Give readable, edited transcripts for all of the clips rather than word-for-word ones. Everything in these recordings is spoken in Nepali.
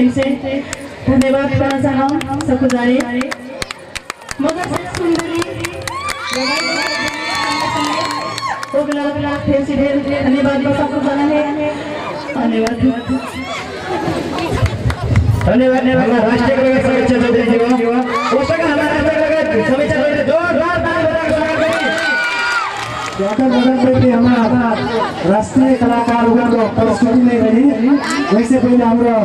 इनसे धन्यवाद करना चाहूँ सबको जाने मगर सुंदरी तो गला फिर से ढेर धन्यवाद सबको जाना है। धन्यवाद धन्यवाद राष्ट्रीय समीक्षा चौधरी जी हो सका हमारा समीक्षा चौधरी जोरदार हमारा राष्ट्रीय कलाकार को प्रस्तुति नहीं रही वैसे पहले हमारा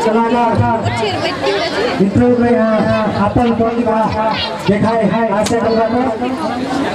कलाकार मित्रों को यहाँ अपन प्रतिभा दिखाए है आशा करता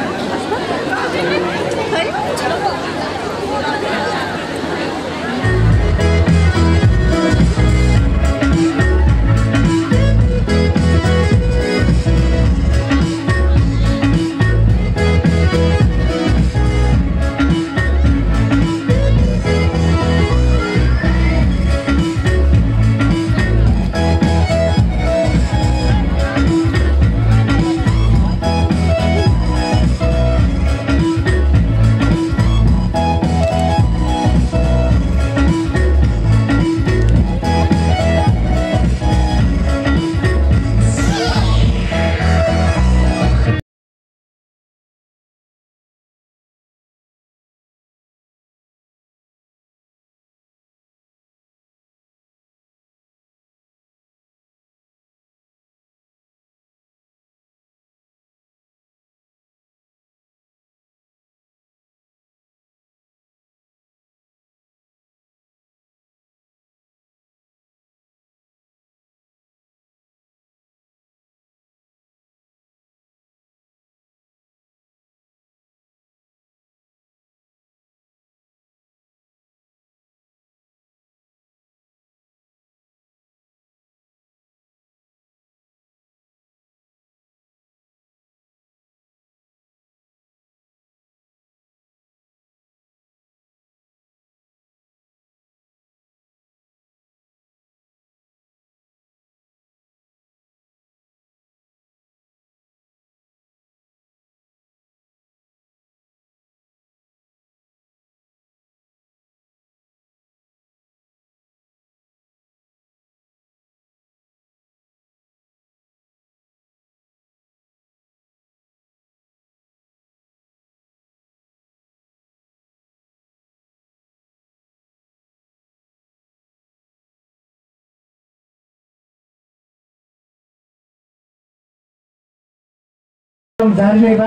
जारी बा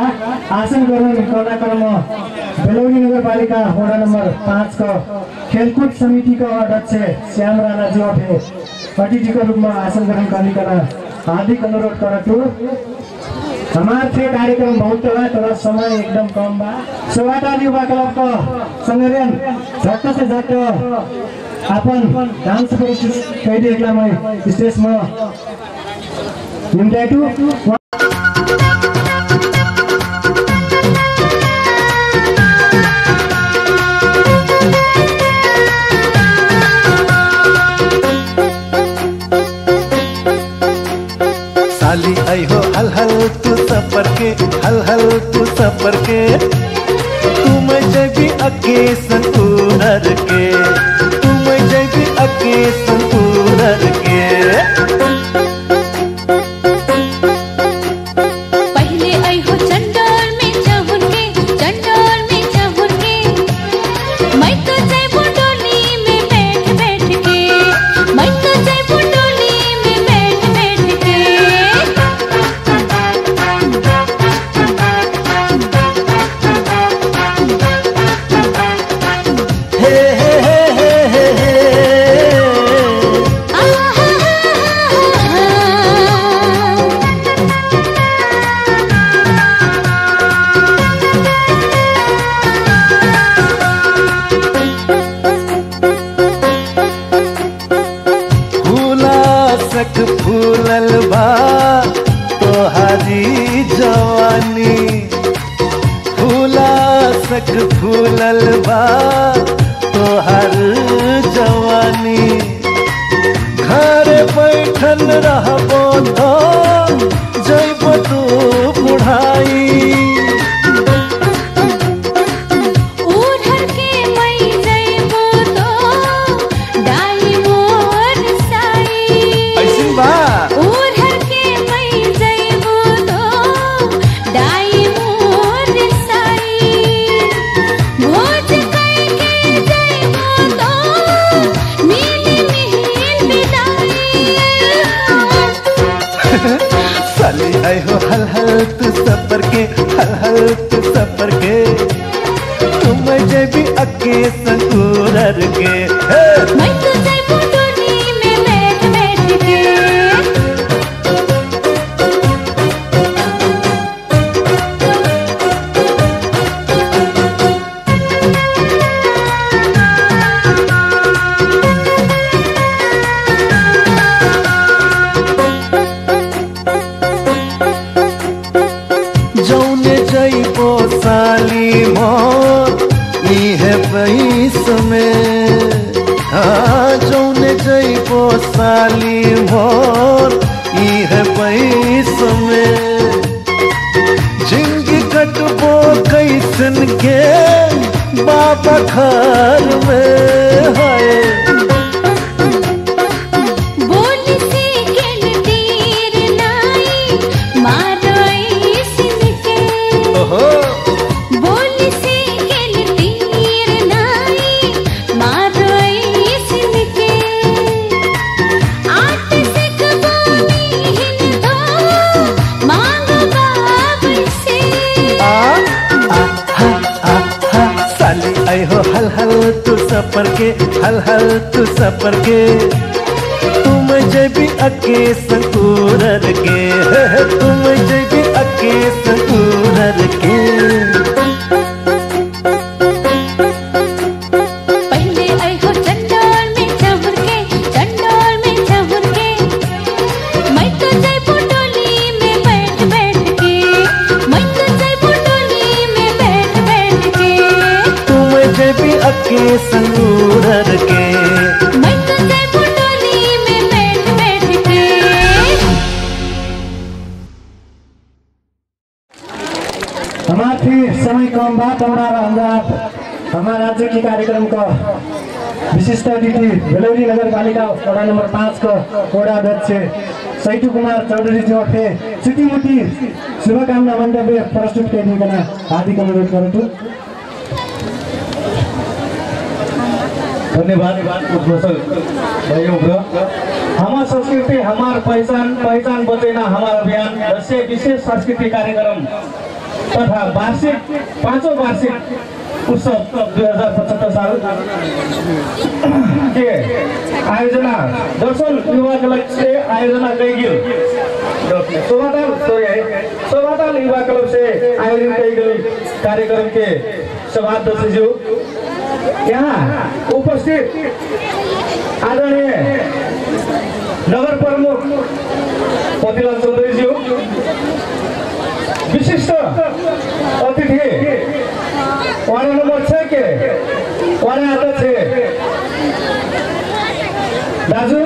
आसन गरौँ कर्णाकर्म बेलौरी नगरपालिका वडा नम्बर 5 को खेलकूद समिति का अध्यक्ष श्याम राणा जी अतिथि को रूप में आसन ग्रहण करने का हार्दिक अनुरोध करतु। हमारे कार्यक्रम बहुत बा तर समय एकदम कम बा। सोवाटा युवा क्लब को संगठन झट्ट से झट्ट अपन डांस कैदी स्टेज में निम्ताइटु साली आई हो हल हल तू सफर के हल हल तू सफर के तुम जबी अके संपूर्णर के तुम जबी अके संपूर्णर के पहले आई हो चंडोल में चहुर के चंडोल में चहुर के मैं तो जय बुडोली में बैठ बैठ के मैं तो जय बुडोली में बैठ बैठ के फूलल बा तोहारी जवानी फूला सक फूलल बा तोहर जवानी घर बैठन रहबो तो जैब तू बुढ़ाई उधर के मैं जय साली आई हो हल हल तू सफर के, हल हल तू सफर के, तुम जबी अके संगूरर के। मैं तो जाइबो डोली में बैठ बैठ के। जौने जइबो साली मोर इहे बैस में, हाँ जौने जइबो साली मोर इहे बैस में, जिंदगी कटबो कैसन के बाबा घर में है। बोली से केल तीर नाई मारोई सिनके। बोली से केल तीर नाई मारोई सिनके। आट से कबोनी हिंदो मांगो बाबा से। साली आई हो हल हल तू सफर के, हल हल तू सफर के, तुम जबी अके संगूरर के, तुम जबी अके संगूरर के। पहले आई हो चंडोल में चहुर के, चंडोल में चहुर के। मैं तो जाइबो डोली में बैठ बैठ के। मैं तो जाइबो डोली में बैठ बैठ के। तुम जबी अके संगूरर के। मैं तो जाइबो डोली में बैठ बैठ के। हमारे समय कम बात हमारा अंदाज हमारे राज्य के कार्यक्रम का विशिष्ट अतिथि बेलौरी नगर पालिका वडा नंबर 5 का वडा अध्यक्ष सैतु कुमार चौधरी जी थे छुट्टी शुभकामना मंतव्य प्रस्तुत गरिकन हार्दिक अनुरोध गर्छु। धन्यवाद उद्घोषक भाइयों। हमार संस्कृति हमार पहचान बचेना हमार अभियान जैसे विशेष सांस्कृतिक कार्यक्रम तथा वार्षिक 5वां वार्षिक उत्सव 2075 साल के आयोजना दर्शन युवा क्लब से आयोजना की गई। शोभाताल युवा क्लब से आयोजित की गई कार्यक्रम के सभाध्यक्ष जी यहाँ उपस्थित आदरणीय नगर प्रमुख पतिलाल चौधरी जी, विशिष्ट अतिथि वार्ड नंबर 6 के वार्ड अध्यक्ष दाजू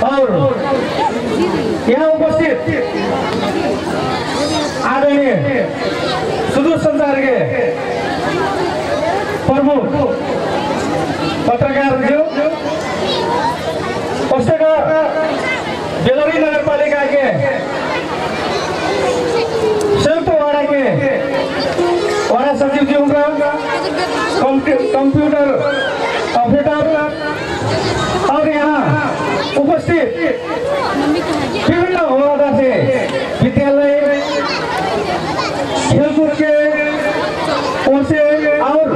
और यहाँ उपस्थित आदरणीय सुदूर संचार के प्रमुख पत्रकार जो बेलौरी नगर पालिका के संयुक्त वाड़ा के वाड़ा सचिव जी कंप्यूटर ऑपरेटर और यहाँ उपस्थित विभिन्न वाड़ा से विद्यालय खेलकूद के ओर से और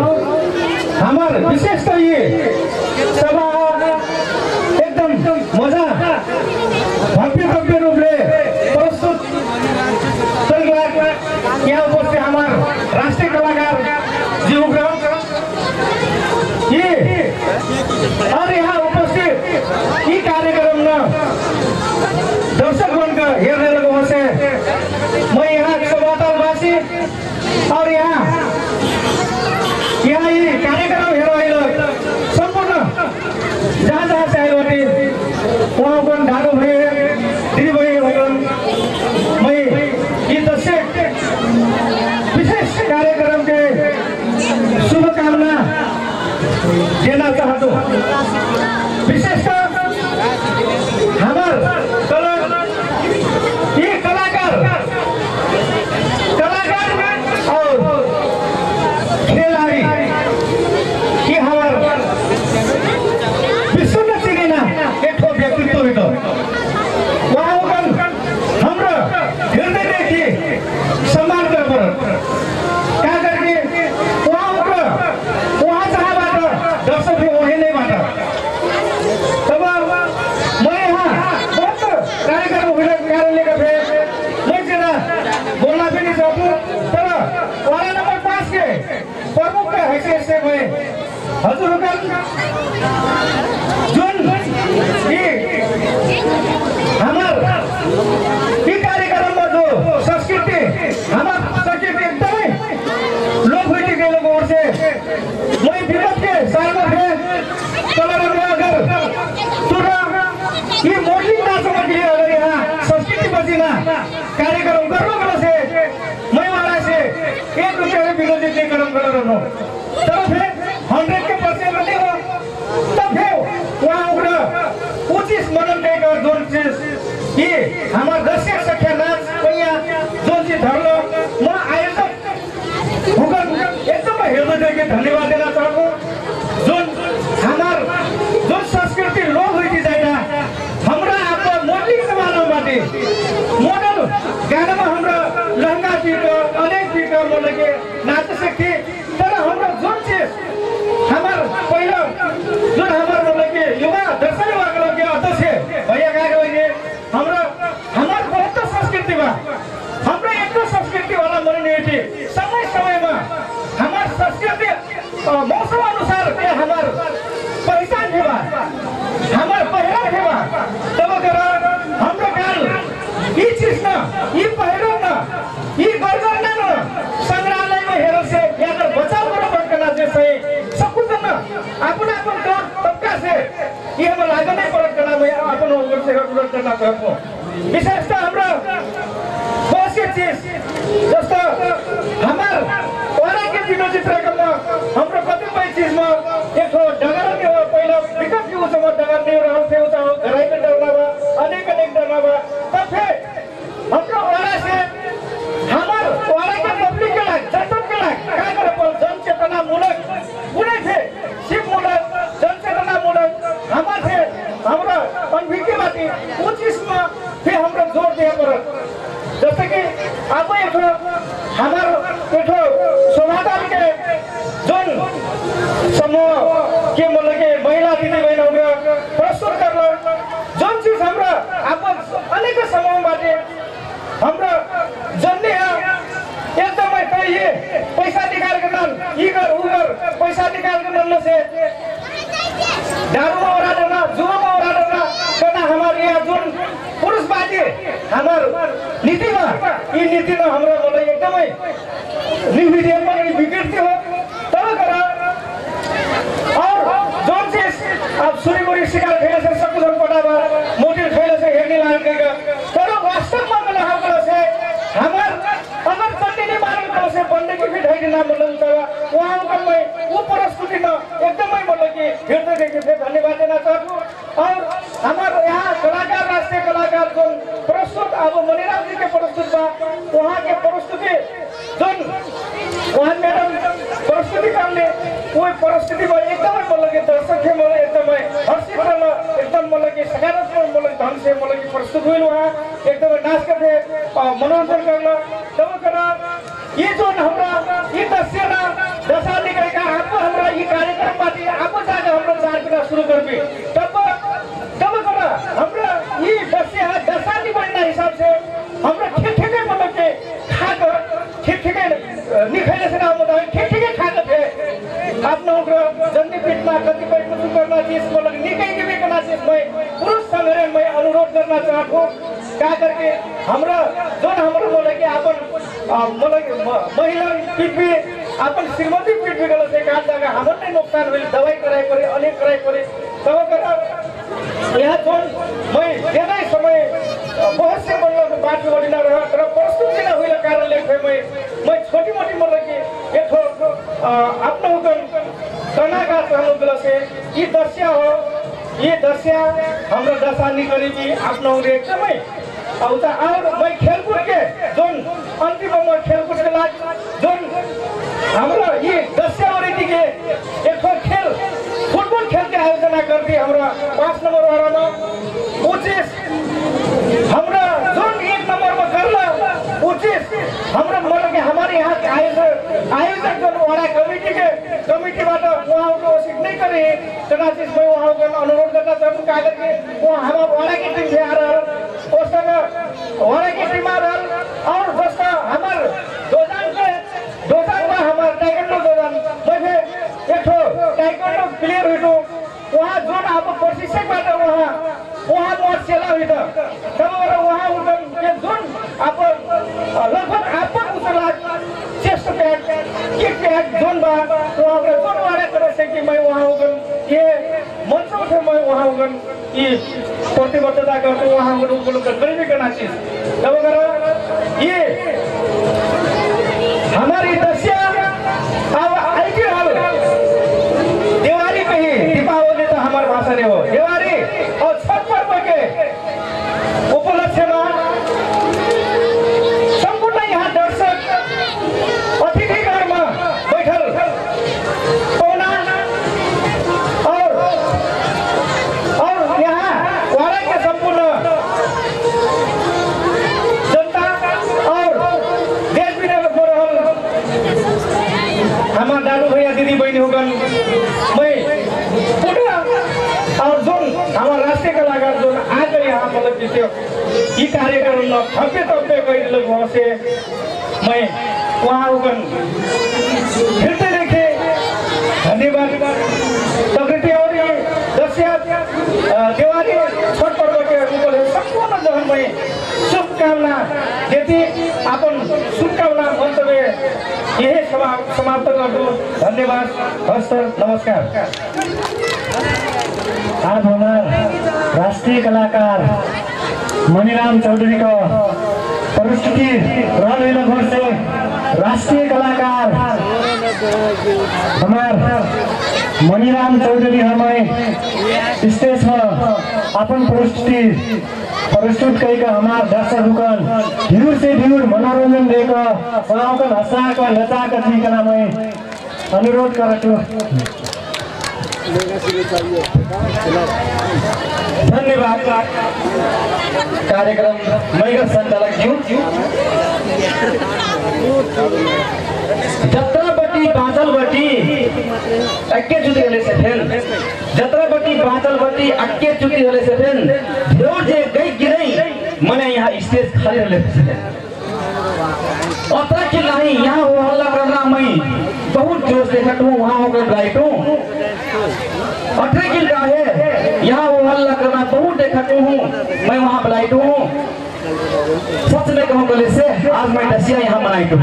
हमारे विशेष तो ये सभा एकदम मजा भव्य रूप में प्रस्तुत यहाँ उपस्थित हमारे राष्ट्रीय कलाकार जीवग्राम ये और यहाँ उपस्थित ये कार्यक्रम न दर्शक बनकर हेर्ने लोगों से मैं यहाँ सभातालवासी और यहाँ ये कार्यक्रम हेरो संपूर्ण जहाँ से आए वहाँ को ढाडो भए दिदी भाई मैं ये दर्शक विशेष कार्यक्रम के शुभकामना देना चाहता हूँ। विशेषकर हमारे ये कलाकार और खिलाड़ी ये हमारे विश्व में चिनेना एक व्यक्तित्व वहाँ हम प्रमुख का हैसियत से मैं हजुरका जुन हमार कार्यक्रम में जो संस्कृति हमार संस्कृति एकदमै लोप हुई गएको ओर से मैं विगत के साल में अगर तुरा ये मोडलिंग नाचों के लिए अगर यहाँ संस्कृति बचीना कार्यक्रम गर्नु से मैं वाला से 1 रुपया बिलो जितने कर्म कर रहा हूँ तब फिर 100 के % नहीं हो तब फिर वहाँ उग्र उचित मनन देगा जोन चीज ये हमारा दर्शक सख्या नाच पहिया जोन चीज धरलो म आयोजक हुकम एकदम हेर्दै के धन्यवाद देना चाहूँ जोन हमार जोन संस्कृति लोप हुई जाएगा हमरा आपको मोडलिंग जमाना बाटे मोडल गाना में हमरा लहंगा पीका अनेक पीका बोले के नाच सकती तर हमरा जोन चीज हमार पहिला जोन हमार बोले के युवा दर्शन वाला के अध्यक्ष भैया का लगे हमरा हमार बहुत संस्कृति बा हमरा एक संस्कृति वाला मन नहीं थी समय में हमार संस्कृति मौसम अनुसार के हमार पहचान है बा हमार पहचान है बा तब कर हमरा काल ये चीज ना ये पहचान ना ये गर्गर ना संग्रहालय में हेरो से या तो बचाव करो बनकना जैसे सब कुछ ना अपन तबका से ये हम लागू नहीं पड़त करना मैं अपन ओर से रेगुलर करना चाहता हूँ विशेषतः हमरा बहुत सी चीज जस्तो हमार वाला के दिनों चित्रकम हमरा कतिपय चीज में एक डगर के पहिला विकट के उसमा डगर नहीं रहल थे उता घराई में डरना बा अनेक डरना बा तब फिर हमरा वाला से हमार वाला के पब्लिक के लाग जनता के लाग का करे पर जन चेतना मूलक पुणे थे शिव मूलक जन चेतना मूलक हमार थे हमरा अनभिज्ञ बाती उस इसमें फिर हमरा जोर दिया पर जैसे कि अब एक हमार एक समाधान के जोन समूह के मतलब के महिला दीदी बहनों प्रस्तुत कर लो जोन चीज हमरा अब अनेक समूह बाटे हमरा जन्ने एकदम कहिए पैसा निकाल के नल इगर उगर पैसा निकाल के नल से दारू में औरा देना जुआ में औरा देना करना हमारे यहाँ जोन पुरुष बाटे हमार नीति में ये नीति में हमरा बोले एकदम निर्विधेय में विकृति हो तब करा और जोन चीज अब सूर्यमुरी शिकार खेले से सब कुछ पटावा मोटिल खेले से हेरनी लान के तर वास्तव में मला हम से हमार अगर कंटिन्यू मारल करो से बंदे की भी ढाई ना मतलब उतारा वहाँ का मैं वो परिस्थिति में एकदम ही मतलब कि हृदय देखे थे धन्यवाद देना चाहता हूँ और हमारे यहाँ कलाकार राष्ट्रीय कलाकार जो प्रस्तुत अब मनीराम जी के प्रस्तुत बा वहाँ के प्रस्तुति जोन वहाँ मैडम परिस्थिति करने वो परिस्थिति में एकदम मतलब कि दर्शक के मतलब एकदम हर्षित करना एकदम मतलब कि सकारात्मक मतलब ढंग से मतलब कि प्रस्तुत हुई वहाँ एकदम नाच करते मनोरंजन करना तब करना ये जो हमरा ये दस्यना दशा निकल का आपको हमरा ये कार्यक्रम बाटी आपको जाके हमरा 4 महीना शुरू कर भी तब करना हमरा ये दशा नहीं बनना हिसाब से हमरा ठीक मतलब के खा कर ठीक निखैले से नाम बताए ठीक खा कर थे आफ्नो जन्नी पीठ में कतिपय कुछ करना चीज मतलब निकै के भी करना चीज मैं पुरुष संग्रह में अनुरोध करना चाहता हूँ क्या करके हमरा जो हमरा बोले कि अपन महिला पीठ भी अपन श्रीमती पीठ भी गलत से काट जाएगा हमर नहीं नुकसान हुई दवाई कराई पड़े अनेक कराई पड़े तब कर यहाँ जो मैं ज्यादा समय बहुत से मतलब बात भी ना रहा तर प्रस्तुति ना हुई कारण लेके मैं छोटी मोटी मतलब कि एक अपना कर्नाका कहूँ से ये दस्या हो ये दस्या हमरा दशा निकली भी अपना एकदमै और मैं खेलकूद के जोन अंतिम में खेलकूद के लाग जोन हमरा ये दस्या के एक खेल फुटबॉल खेल के आयोजना करती हमरा 5 नंबर वाला में उचित हमरा जोन 1 नंबर में करला उचित हमरा मतलब कि हमारे यहाँ के आयोजक जो वाला कमिटी बात वहाँ को सीख नहीं करे तना चीज मैं वहाँ को अनुरोध करना चाहूँ क्या करके वो हमारा वाला की टीम से आ रहा उस समय वाला की टीम आ रहा और दोस्तों हमारे दोजान का हमारे टाइगर दोजान अभिषेकबाट उहाँ मत सेला हुई तबबाट उहाँ उनका जुन अब लगभग आपक उसला चेस्ट पैड किक पैड जुन बा उहाँले जुन वाले तरह से कि मैं वहाँ उगन ये मंचों से मैं वहाँ उगन ये प्रतिबद्धता करते वहाँ उगन उपलब्ध गरीबी करना चीज तबबाट ये हमारी दशा अब आईटी हाल दिवाली पे ही दीपावली तो हमारे भाषा नहीं हो दिवाली और छठ पर्व के उपलक्ष्य में संपूर्ण यहाँ दर्शक अतिथि घर में बैठल पौना और यहाँ वाड़ा के संपूर्ण जनता और देश विदेश में रहल हमारे दादू भैया दीदी बहनी होगन मैं पूरा और जो हमारे राष्ट्रीय कलाकार जो आज यहाँ मतलब जिसे ये कार्यक्रम में थपे कई लोग वहाँ से मैं वहाँ होगन फिरते देखे धन्यवाद प्रकृति और ये दशया दिवाली छठ पर्व के ऊपर संपूर्ण जगह में शुभकामना देती अपन शुभकामना मंतव्य यही समाप्त कर दो धन्यवाद हस्त नमस्कार आज हमारे राष्ट्रीय कलाकार मणिराम चौधरी को प्रस्तुति रहने घर से राष्ट्रीय कलाकार हमारे मणिराम चौधरी हमें स्टेज पर अपन प्रस्तुत करेगा हमारे दर्शक दुकान भीड़ से भीड़ मनोरंजन देकर वहाँ का हंसा कर नचा कर जीकना मैं अनुरोध करती हूँ। धन्यवाद कार्यक्रम मैगर संचालक ज्यू जत्रापट्टि बाँचलबट्टि एकैचोटि होले से फेन जत्रापट्टि बाँचलबट्टि एकैचोटि होले से फेन ढेउर जे गई गिरै मने यहाँ स्टेज खाली होले से अतरा कि नहीं यहाँ वो हल्ला करना मैं बहुत जोश देखा हूँ वहाँ होकर लाइट हूँ 18 किल का है यहाँ वो हल्ला करना बहुत देखा हूँ मैं वहाँ ब्लाइट हूँ सच में कहूँ गले से आज मैं दसिया यहाँ मनाई हूँ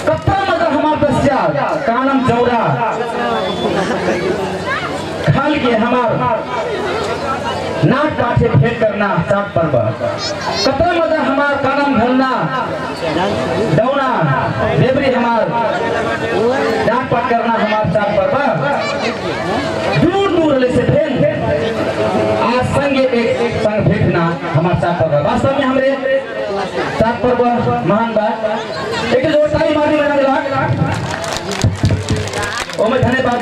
कत्ता मजा हमारा दसिया कानम जौरा खाल के हमार नाक काटे भेंट करना चाट पर्व कत्ता मजा हमार कानम घलना दौना देवरी हमार डाक पाट करना हमार चाट पर्व दूर दूर से भेंट आज संग एक संग भेंटना हमार चाट पर्व वास्तव में हमारे चाट पर्व महान बात एक जोर ताली मारनी बना दिला ओ मैं धन्यवाद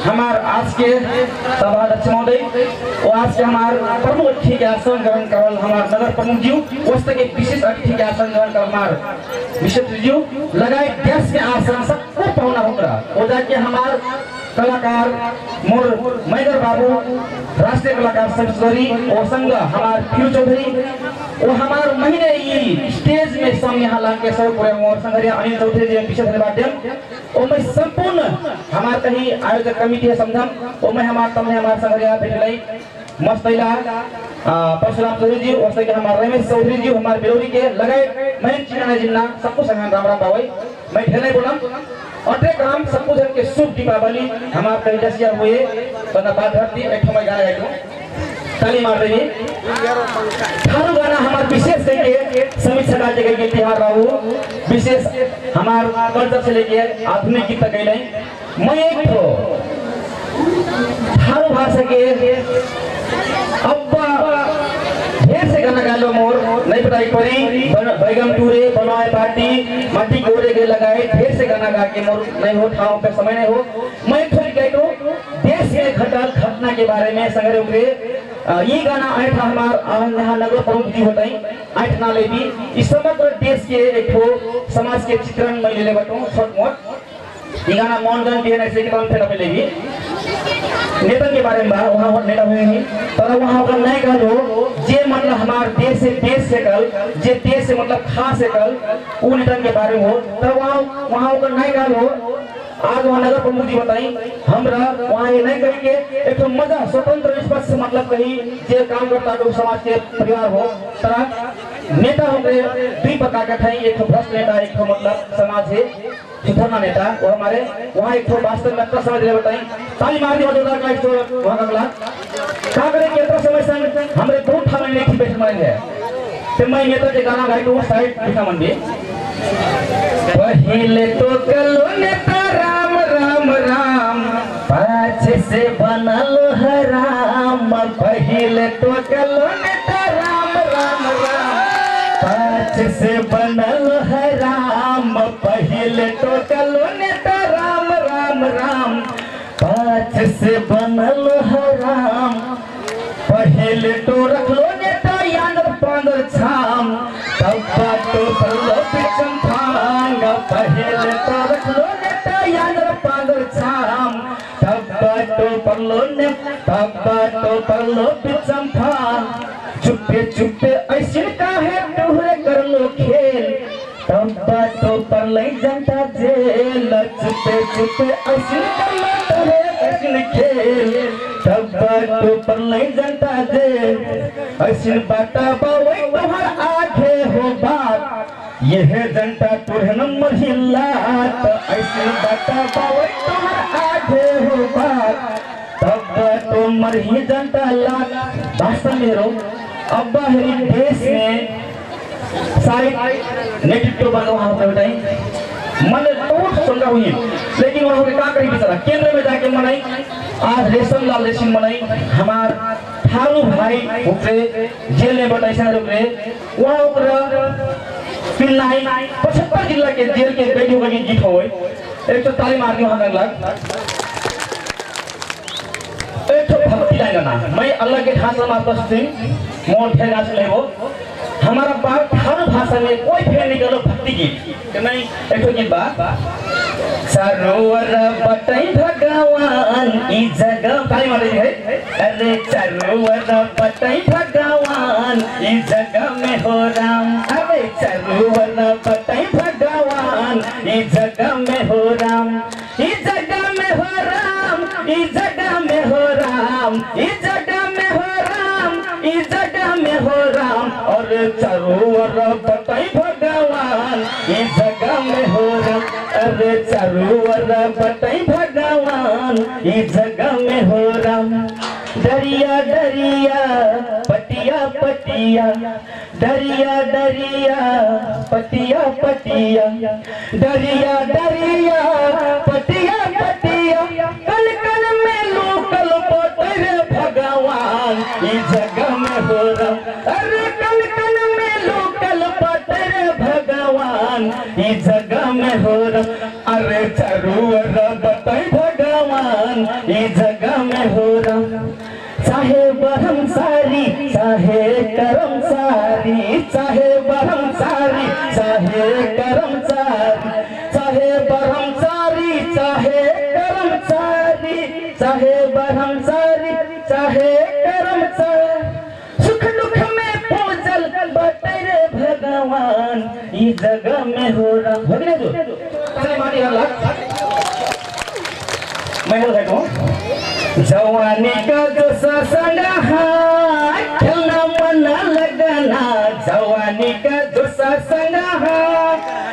हमार आज के सभाध्यक्ष महोदय और आज के हमार प्रमुख अतिथि के आसन ग्रहण करल हमार नगर प्रमुख जी वस्तु के विशेष अतिथि के आसन ग्रहण कर हमार विशेष जी लगाए देश के आसन सबको पाहुना होगा और जाके हमार कलाकार मोर मैगर बाबू राष्ट्रीय कलाकार चौधरी और संघ हमार फिरू चौधरी और हमार महीने ये स्टेज में सम यहाँ लाग के सब पूरे मोर संघरिया अनिल चौधरी जी विशेष धन्यवाद और मैं संपूर्ण हमार कहीं आयोजक कमेटी है समझम और मैं हमार तमने हमार संघरिया भेजलाई मस्तैला परशुराम चौधरी जी और सके हमार रमेश चौधरी जी हमार बिलोरी के लगाए मैं चिन्ना जिन्ना सबको संग राम राम बाबू मैं ढेले बोलम अटे काम सबको जन के शुभ दीपावली हमार कई दसिया हुए बना बात धरती एक समय गाना गाइतो ताली मार रही थारू गाना हमार विशेष के समित सका जगह के त्योहार रहू विशेष हमार कल्चर से लेके आधुनिक गीत तक गइलै मैं एक तो थारू भाषा के अब्बा ढेर से गाना गा लो मोर नहीं बताई परी बैगम टूरे बनाए पार्टी माटी गोरे के लगाए ढेर से गाना गा के मोर नहीं हो ठाव पे समय नहीं हो मैं थोड़ी गई तो देश में घटल घटना के बारे में संग्रह हुए ये गाना आठ हमार यहाँ नगर प्रमुख जी बताई आठ नाले भी इस समग्र देश के एक समाज के चित्रण मैं ले बटू छोट मोट ये गाना मोहनगंज टीएन ऐसे के फिर मिलेगी नेता के बारे में वहाँ नेता हुए नहीं पर वहाँ का नहीं कह दो जे मतलब हमारे देश से कल जे देश से मतलब खास से कल वो नेता के बारे में हो तो वहाँ का नहीं कह दो आज वहाँ नगर प्रमुख जी बताई हमरा वहाँ ये नहीं कही के एक मजा स्वतंत्र निष्पक्ष से मतलब कही जे काम करता है समाज के परिवार हो तरह नेता होंगे दुई प्रकार का थे एक भ्रष्ट नेता एक मतलब समाज है सुधरना नेता वो हमारे वहाँ एक वास्तव में अच्छा समझ रहे बताई ताली मार दी जोरदार का एक वहाँ का अगला क्या करें कि इतना समय से हमरे दो ठाम में नहीं बैठ मारेंगे तो मैं नेता के गाना गाई तो साइड दिखा मन भी पहले तो कलो नेता राम राम राम पाछे से बनल हराम पहले तो कलो नेता राम राम राम पाछे से बनल हराम पहले तो कलो नेता राम राम राम पाछे से बनल हराम पहले तो रख लो नेता यानर पांदर छाम तब तो परलो पिचम भांग पहले तो रख लो नेता यानर पांदर छाम तब तो परलो पिचम भांग चुपे चुपे ऐसे काहे टुहरे कर लो खेल तब तो पर ले जनता जेल चुपे चुपे ऐसे कर लो टुहरे खेल तब तो पर ले जनता जेल ऐसे बाटा बावई तुम्हार आगे हो बात यह जनता तुरह नंबर हिलात ऐसे बाटा बावई तुम्हार आगे हो बात तब तो मरही जनता लात भाषण मेरो अब बाहरी देश में साइड नेतृत्व बना वहाँ पे बताई मैंने बहुत सुन हुई लेकिन वहाँ पे क्या करी बेचारा केंद्र में जाके मनाई आज रेशम लाल रेशम मनाई हमार ठारू भाई ऊपरे जेल में बताई से ऊपरे वहाँ ऊपर पिल्लाई 75 जिला के जेल के बेटियों का गीत हो एक तो ताली मार के वहाँ लग एक तो भक्ति लाइन गाना मैं अल्लाह के ढांचा माता सिंह मोर फेर गाछ ले वो हमारा बात हर भाषा में कोई फेर नहीं करो भक्ति गीत कि नहीं एक तो गीत बा सरोवर बटई भगवान ई जगह ताली मार रही है अरे सरोवर बटई भगवान ई जगह में हो राम अरे सरोवर बटई भगवान ई जगह में हो राम ई जगह में हो राम ई जगह में हो राम ई जगह में हो राम ई जगह में हो राम और सरोवर बटई भगवान ई जगह में हो राम अरे सरोवर बटई भगवान ई जगह में हो राम दरिया दरिया पटिया पटिया दरिया दरिया पटिया पटिया दरिया दरिया पटिया पटिया कल कल में लोकल पटरे भगवान ई जगह में हो राम अरे कल कल में लोकल पटरे भगवान ई जगह में हो राम अरे सरोवर बटई भगवान ई जगह में हो राम चाहे बरम सारी चाहे करम सारी चाहे बरम सारी चाहे करम सारी चाहे बरम सारी चाहे करम सारी चाहे बरम सारी चाहे करम सारी सुख दुख में पूजल बटरे भगवान ई जगह में हो राम हो गया जो चले मारी हल्ला मैं बोल रहा हूँ जवानी का जो ससना खेलना मना लगना जवानी का जो ससना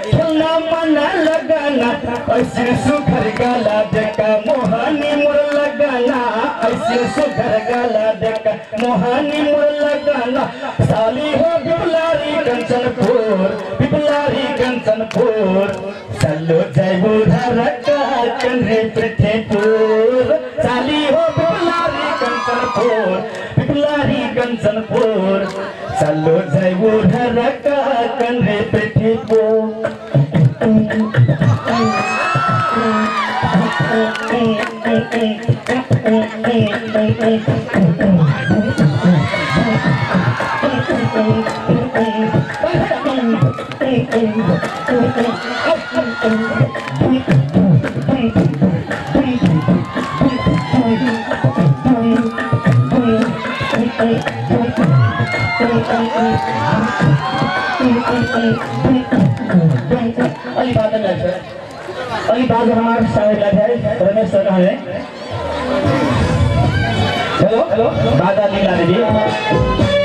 खेलना मना लगना ऐसे सुखर गला देखा मोहनी मुर लगना ऐसे सुखर गला देखा मोहनी मुर लगना साली हो बिपलारी कंचनपुर चलो जय बुधर का कंधे पृथ्वीपुर साली हो बिपलारी कंचनपुर चलो जय बुधर का कंधे पृथ्वीपुर अभी बाज हमारे शायद है रमेश सर है। हेलो हेलो बाजा लीला जी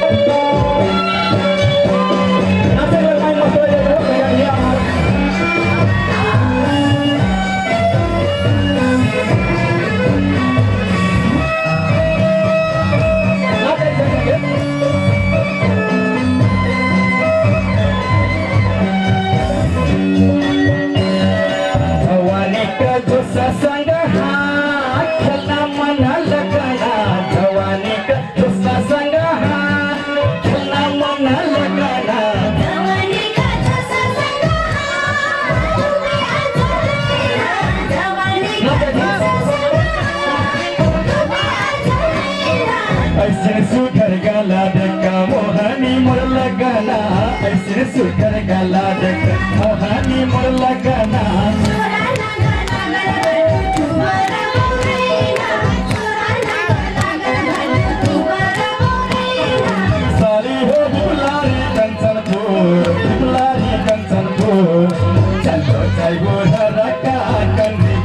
सुखर गला देखा मोहनी मोर लगना ऐसे सुखर गला देखा मोहनी मोर लगना सारी हो बुलारी कंचनपुर चलो जाइबो रका कंदी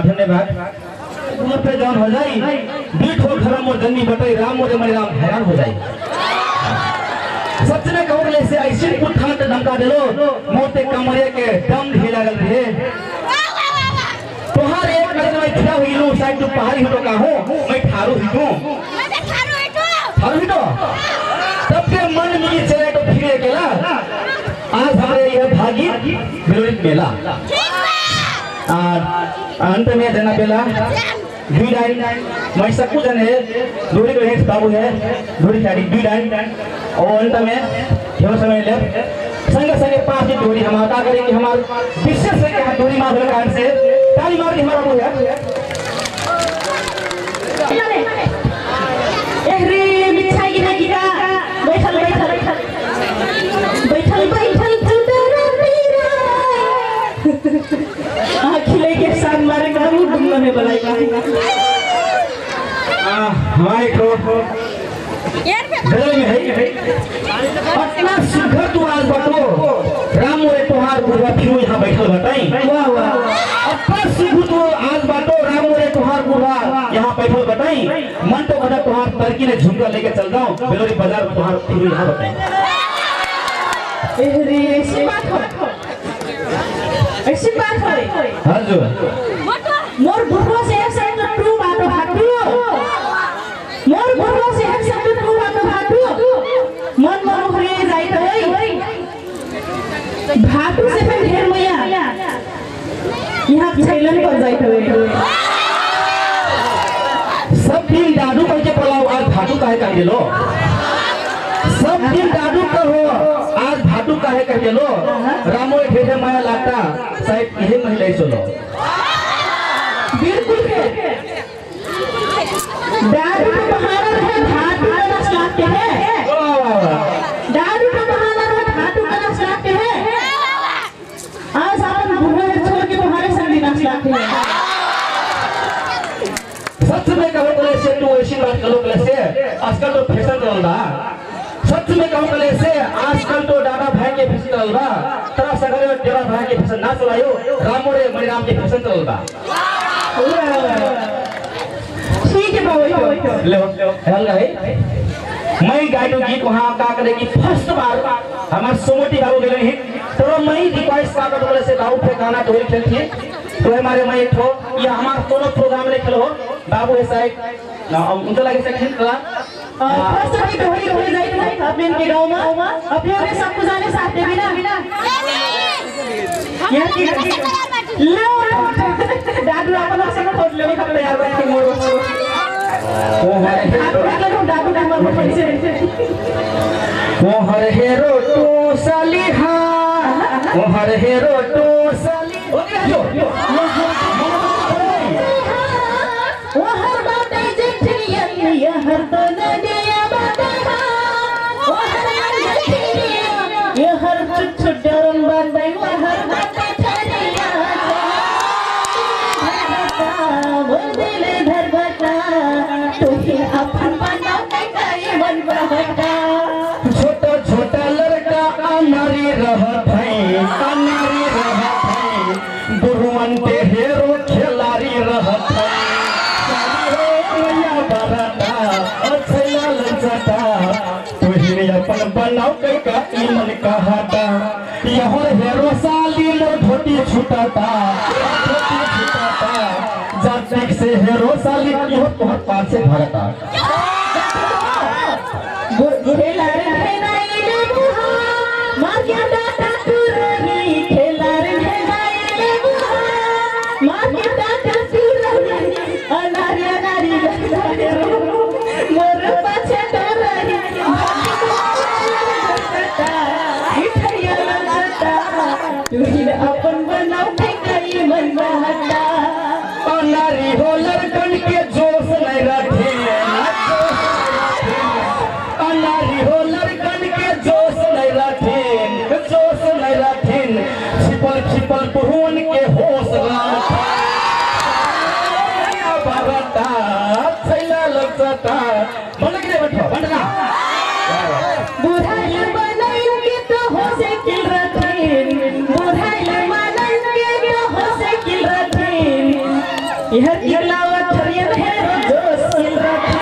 धन्यवाद। जौन हो जाई बीट हो घर मोर जन्मी बटई राम मोरे मरे राम हैरान हो जाई। सच में कहूँ से ऐसे पुठान धमका दिलो मोटे कमरे के दम ढीला गल रहे तोहार एक नजर में खड़ा हुई लो शायद तू पहाड़ी हिटो का हो मैं ठारू हिटो ठारू हिटो तब के मन में चले तो फिरे केला आज हमारे यह भागी बिलोरी मेला अंत में जना बेला दुई डाइन मैं सकू जने दूरी को हेड बाबू है दूरी खाड़ी दुई डाइन और अंत में यो समय ले संग संग 5 दिन दूरी हम आता करें कि हमारा विशेष से क्या दूरी मार के कारण से ताली मार के हमारा वो है रे मिठाई की गिरा बैठल खिले के साथ मारे बाबू डुंगा में बलाई हमारे को गले में है अपना सुघर तू आज बटो राम मोरे तोहार बुढ़वा फिरू यहाँ बैठल बताई वाह वाह अपना सुघर तू आज बाटो राम मोरे तोहार बुढ़वा यहाँ बैठल बताई मन तो बड़ा तोहार तरकी ने झुमका लेके चल जाऊं बेलोरी बाजार तोहार फिरू यहाँ बताई ऐसी बात हो हाँ जो मोर बुढ़वा से एक साइड तो टू बाटो भाटू मोर बुढ़वा से एक साइड तो टू बाटो भाटू मन हरे जाई तो भाटू से फिर ढेर मैया यहाँ छैलन पर जाई तो सब दिन दादू कह के पलाओ आज भाटू काहे कह दिलो सब दिन दादू कहो आज भाटू काहे कह दिलो रामो ढेर माया लागता शायद यही महिला चलो बिल्कुल दादू का बहाना है भाटू का नस लागते हैं दादू का बहाना है भाटू का नस लागते हैं आज अपन बुढ़ा छोड़ के तुम्हारे संग नस लागते हैं सच में कहो बोले से तू ऐसी बात करो बोले से आजकल तो फैशन चल रहा सच में कहो बोले से आजकल तो दादा भाई के फैशन चल रहा तरह सगरे में तेरा भाई के फैशन ना चलायो रामोरे मणिराम के फैशन चल रहा ठीक है बाबू ले हेल गए मैं गाइडो गीत वहां का करे कि फर्स्ट बार हमार सोमोटी बाबू गेले ही तो मैं रिक्वेस्ट का बोले से गाँव पे गाना ढोल खेल थी तो हमारे मैं एक हो या हमार कोनो प्रोग्राम ले खेलो बाबू है साहब ना उनके लगे से खेल करा फर्स्ट टाइम ढोली ढोली जाई अपने के गांव में अपने और सब कुछ जाने साथ दे बिना यहाँ की लो दादू अपन सब खोज ले खप यार बैठ मोर दादू का मर पैसे वो हर हेरो टू सालिहा वो हर हेरो टू साली ओके जो वो हर बात जिठिया ये हर तो नदिया बात वो हर जिठिया ये हर छुट डरन बात वो हर बात छरिया वो दिल धर बता तो ही अपन बना के मन बहता छोटा छोटा लड़का अनारी रहत है बुढ़वन के हेरो खिलाड़ी रहत है अपन बनाओ का ईमन कहता यहाँ हेरो साली मोर धोती छुटाता जातिक से हेरो साली इहो तोहर पास से भरता खेलार खेलाइले बुहा मार के डाटा तुरही खेलार खेलाइले बुहा मार के डाटा तुरही अनारी अनारी लगता मोर पाछे डरही मिठाइया लगता तू ही अपन बनाओ के कई मन बहता अनारी हो लड़कन के जोश नहीं रखे अनारी हो लड़कन के जोश नहीं रखेन छिपल छिपल पुहन के होश बरता छैला लगता बन के बैठो बनना बुढ़ाई बनाई के तो हो से किल रखेन बुढ़ाई बनाई के तो हो से किल रखेन यह किलावा थरिया है जोश किल रखेन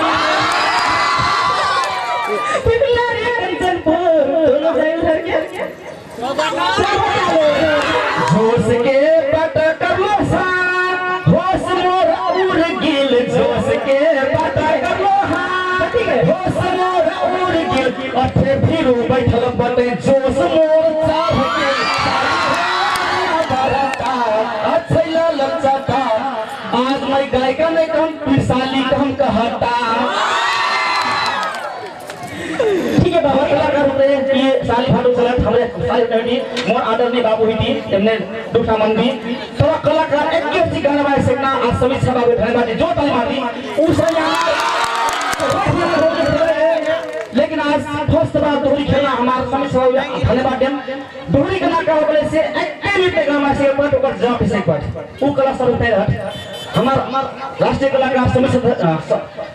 पिघला रे कंचनपुर जोश के पता करलो सा होश मोर उड़ गिल जोश के पता करलो हा होश मोर उड़ गिल अठे फिरू बैठल बटे जोश मोर चाह के बरता अच्छैला लचका आज मैं गायका नहीं कहूं पिसाली कहूं कहता ठीक है बाबा कलाकार होते हैं ये साली भाटू चलत हमरे साली कमिटी मोर आदरणीय बाबू ही थी हमने दुखा मन भी थोड़ा कलाकार एक के सी गाना में सकना आज सभी सभा में धन्यवाद जो ताली मारती उस लेकिन आज फर्स्ट बार दोहरी खेलना हमारे सभी सभा में धन्यवाद दें दोहरी कलाकार बोले से एक मिनट गाना से पट ऊपर जंप से पट वो कला सब पे हमार राष्ट्रीय कलाकार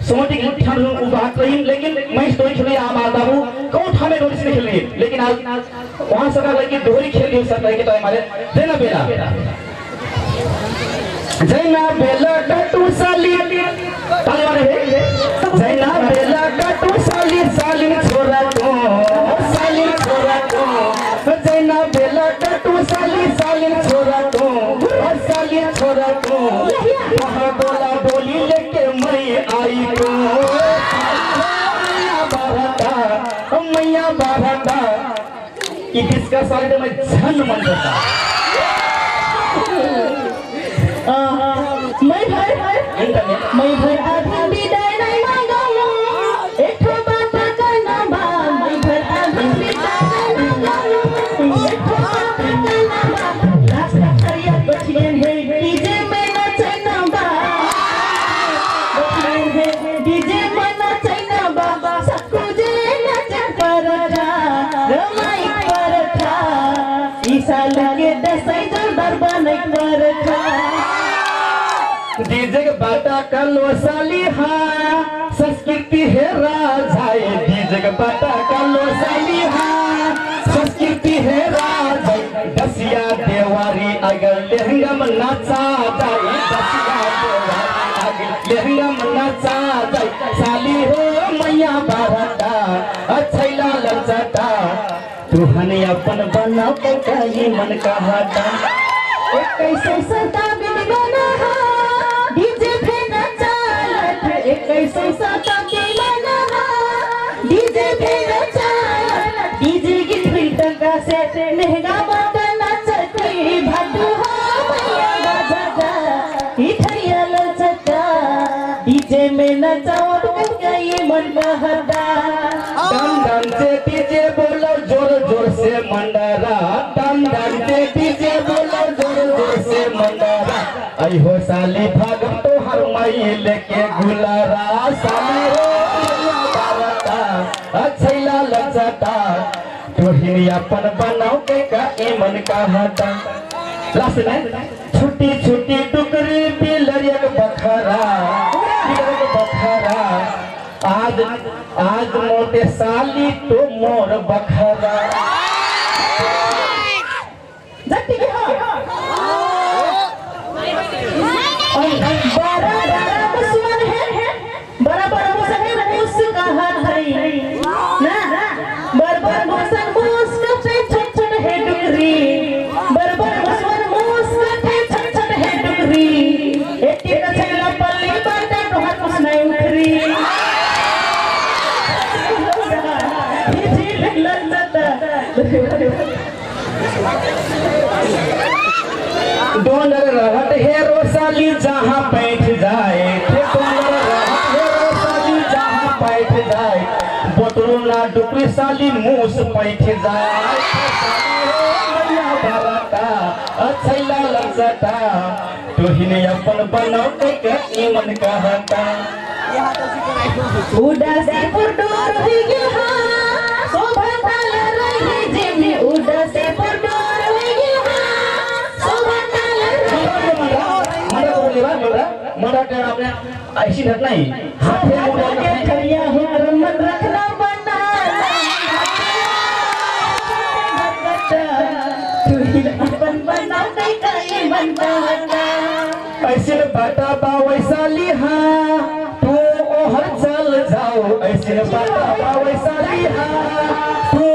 समिति की ठान बात रही लेकिन मैं स्टोरी खेली हमारा बाबू कौन ठामे डोरी से खेल रही लेकिन आज वहां सरकार लगी दोहरी खेल रही सरकार के तो हमारे देना बेला जैना बेला कटू साली ताली मारे जैना बेला कटू साली साली छोरा को जैना बेला कटू साली साली छोरा को साली छोरा को वहाँ डोला डोली लेके मैं आई को मैया बारहटा कि किसका साइड में झन मन होता मैं भाई आधी विदाई नहीं मांगूं एक बात करना बा मैं भाई आधी विदाई नहीं मांगूं एक बात करना बा रास्ता करिया बचियन है डीजे में नचना बा बचियन है डीजे में नचना बा सबको जे नचन पर जा रमाई पर था ईसा लगे दसई जोरदार बनई पर था डीजे के बाटा कलो साली हाँ संस्कृति है राजाए डीजे के बाटा कलो साली हाँ संस्कृति है राजाए दसिया देवारी अगर लहंगा में नाचा जाए दसिया देवारी अगर लहंगा में नाचा जाए साली हो मैया बारहटा अच्छैला लचटा तू हने अपन बना पकाई मन का हाटा कैसे सदा बिन बना डीजे पे नचा कैसे सदा बिन बना डीजे पे नचा डीजे की फिल्टर का से महंगा बात नचती भाटू हो मैया बाजा इठरिया लचता डीजे में नचाओ गई मन बहता दम दम से डीजे बोलो जोर जोर से मंडारा दम दम से डीजे बोलो जोर जोर से मंडारा आई हो साली भागम तो हर मई लेके गुलारा साली हो बारता अच्छैला लचता तोहिनी अपन बनाओ के का मन का हटा लास्ट में छुट्टी छुट्टी टुकड़ी बिलरिया बखरा आज आज मोटे साली तो मोर बखरा डोलर रहत है रोसाली जहाँ बैठ जाए डोलर रहत है रोसाली जहाँ बैठ जाए बोतलो ना डुकरी साली मूस बैठ जाए मैया बारहटा अच्छैला लचटा तोहिने अपन बनाओ के मन का हटा उदासी पुरडोर हुई गया शोभा ताल रही जिमी उदासी पुरडोर हुई गया शोभा ताल मरा के आपने ऐसी घटना नहीं हाथ में मोड़ा के ठरिया हो मन रखना बना तू ही अपन बनाओ कई मन बना ऐसे बाटा बा वैसाली हाँ तू हर साल जाओ ऐसे बाटा बा वैसाली हाँ तू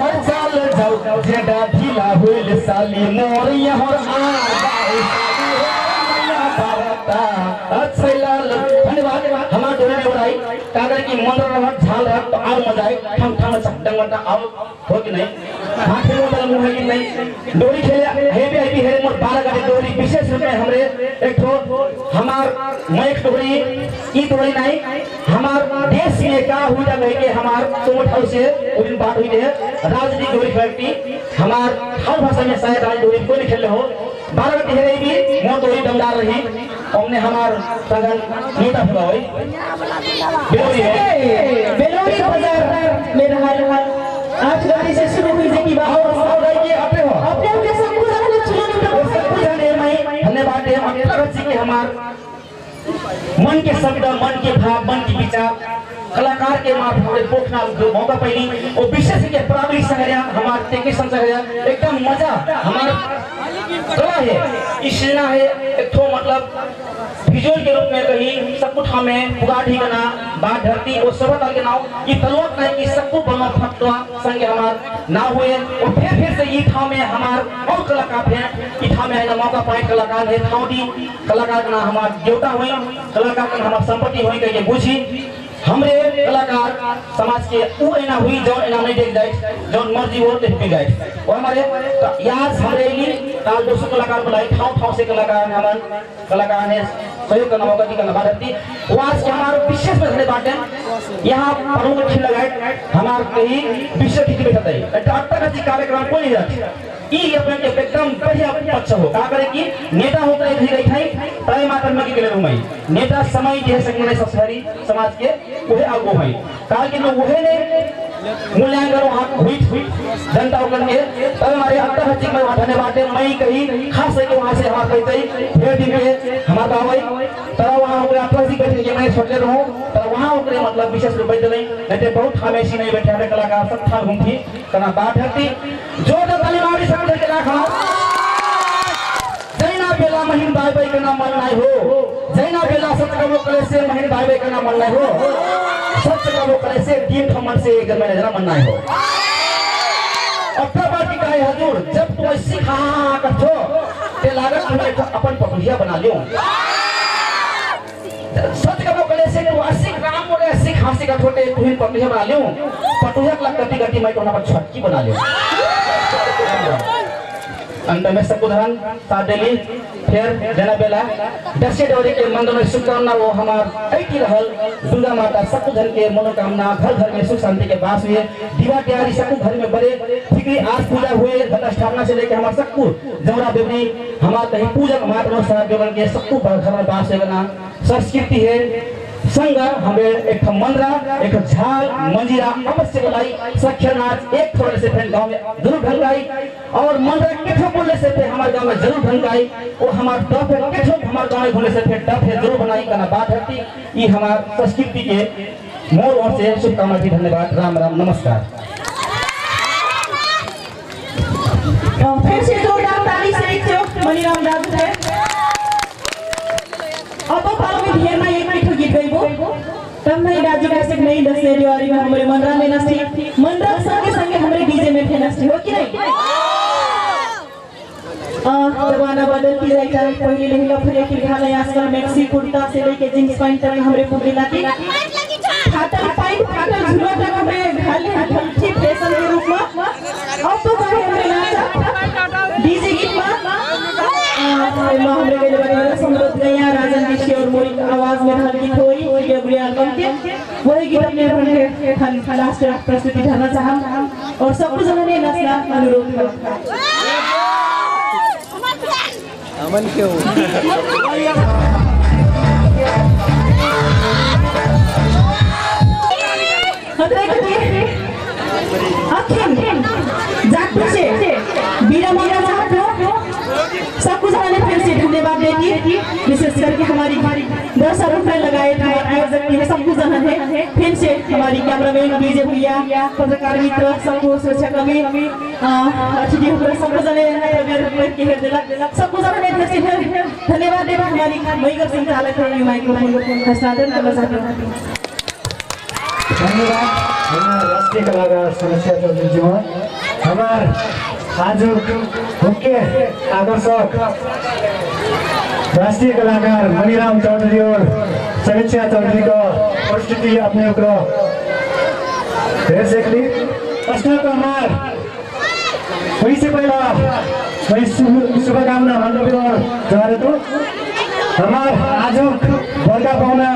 हर साल जाओ जेडा ढीला हुई साली मोर यहाँ कागर की मंदर रहत झाल रहत तो और मजा आए ठम ठम डंगटा आओ हो कि नहीं हाथ में मतलब मुंह है कि नहीं डोरी खेले हेवी आई है मोर 12 गाड़ी डोरी विशेष रूप में हमरे एक ठो हमार मैक डोरी ई डोरी नहीं हमार देश में का हुई था के हमार सोमठ हाउस से उन बात हुई है राजनीतिक डोरी फैक्ट्री हमार हर भाषा में शायद आज डोरी कोई खेले हो 12 गाड़ी है भी मोर डोरी दमदार रही हमने हमार सगन नेता फुलाई बेलोरी बाजार में रहा 8 गाड़ी से शुरू हुई थी बात अपने सब कुछ धन्यवाद है भगत जी के हमार मन के शब्द मन के भाव मन के विचार कलाकार के माध्यम पोखना जो मौका पहली और विशेष के प्राविधिक संग्रह हमारे टेक्नीशियन संग्रह एकदम मजा हमारा कला है इसलिए है एक तो मतलब विजुअल के रूप में कहीं सब कुछ हमें पुगाठी का नाम बात धरती और सब के नाम ये तलवत नहीं कि सब कुछ बना फटवा संग हमार ना हुए और फिर से ये था में हमार और कलाकार है ये था में है ना मौका पाए कलाकार है थाउडी कलाकार का नाम हमार देवता हुई कलाकार का हमार संपत्ति हुई कहिए बुझी हमरे कलाकार समाज के वो एना हुई जो एना नहीं देख जाए जो मर्जी हो देख पे जाए और हमारे याद हमरे लिए काल 200 कलाकार बुलाए ठाव से कलाकार हमारे कलाकार ने सहयोग करना मौका दी करना भारती वो आज के हमारे विशेष में धन्यवाद बाटे यहाँ प्रमुख खिल लगाए हमारे कहीं विशेष खिल बैठा है अट्टा का कार्यक्रम कोई नहीं रखा ये अपने के एकदम बढ़िया अच्छा हो का करे कि नेता होकर एक ही रही तय मात्र में के लिए रूम नेता समय जे संगने सबसे समाज के वही आगो है काल के लोग वही ने मूल्यांकन वहां हुई जनता को करके तब हमारे अत्ता हजी में धन्यवाद है मैं कहीं खास है कि वहां से हमारा कहते फिर दिन के हमारा बाबा तरह वहां ओकरे अत्ता जी बैठे के मैं सोचे रहूं तर वहां ओकरे मतलब विशेष रूप बैठे नहीं बहुत हमेशा नहीं बैठे हमें कलाकार सब था घूमती करना बात हती जो तो तालीमारी सब के रखा जैना बेला महीन भाई भाई का नाम मन नहीं हो जैना बेला सत्य कले से महीन भाई भाई का नाम मन नहीं हो सत्य कले से दिन खमन से एक में जना मन नहीं हो अठा बाटी का हजूर जब तू ऐसी खा कथो ते लागत तुम्हें अपन पटुहिया बना लियो सत्य कले से तू 80 ग्राम और 80 खांसी का छोटे तुम्हें पटुहिया बना लियो पटुहिया लग गति मैं तो ना पर छटकी बना लियो अंत में सबको धन साथ दिली फिर जना बेला दशे डोरी के मंदिर में शुभकामना वो हमार ऐकी रहल दुर्गा माता सबको धन के मनोकामना घर घर में सुख शांति के वास हुए दीवा तैयारी सबको घर में बड़े फिक्री आज पूजा हुए घट स्थापना से लेकर हमारे सबको जमरा बेबरी हमारे कहीं पूजक महात्मा साहब के सबको घर में वास होना संस्कृति है संग हमें एक मंदरा एक झाल मंजीरा अवश्य बुलाई सख्य नाच एक थोड़े से फिर गांव में जरूर ढंगाई और मंदरा किठो बोलने से फिर हमारे गांव में जरूर ढंगाई और हमारे डफ है किठो हमारे गांव में बोलने से फिर डफ है जरूर बनाई करना बात हती ये हमारे संस्कृति के मोर और से शुभकामना की धन्यवाद राम राम नमस्कार फिर से जोरदार ताली से एक मणिराम राज है अब पालो में ढेर में एक मिठो गीत गइबो तब मैं राज्य का से नई 10 जनवरी में हमारे मंडरा में नस्ती मंडरा संगे संगे हमारे डीजे में थे नस्ती हो कि नहीं जमाना बदल की जाए पहले लहंगा फरिया की खाला आजकल मैक्सी कुर्ता से लेके जींस पैंट तक हमारे पुगला की फाटल पैंट फाटल झुला तक हमें घाले हल्की फैशन के रूप में अब तो चाहे हमें नाच डीजे गीत में हमरे के बारे समझ गया राजन ऋषि और मोरी आवाज में हल्की थोड़ी ये बुढ़िया एल्बम के वही गीत अपने अपने लास्ट प्रस्तुति करना चाहा और सब कुछ हमने नचना अनुरोध है अमन क्यों सब कुछ मैंने फिर से धन्यवाद देती विशेष करके हमारी 10 रुपए लगाए थे आयोजक की सब कुछ है फिर से हमारी कैमरामैन डीजे भैया पत्रकार मित्र सबको सुरक्षा कर्मी अतिथि सब कुछ धन्यवाद देवा हमारी महिला संचालक है माइक्रोफोन हस्तांतरण करना चाहते हैं धन्यवाद राष्ट्रीय कलाकार सुरक्षा चौधरी जी हमार आज मुख्य आकर्षक राष्ट्रीय कलाकार मणिराम चौधरी और समीक्षा चौधरी का उपस्थिति अपने को कस्टमर वही से पहला वही शुभकामना मंडप और जा तो हमार आज बर्गा पाउना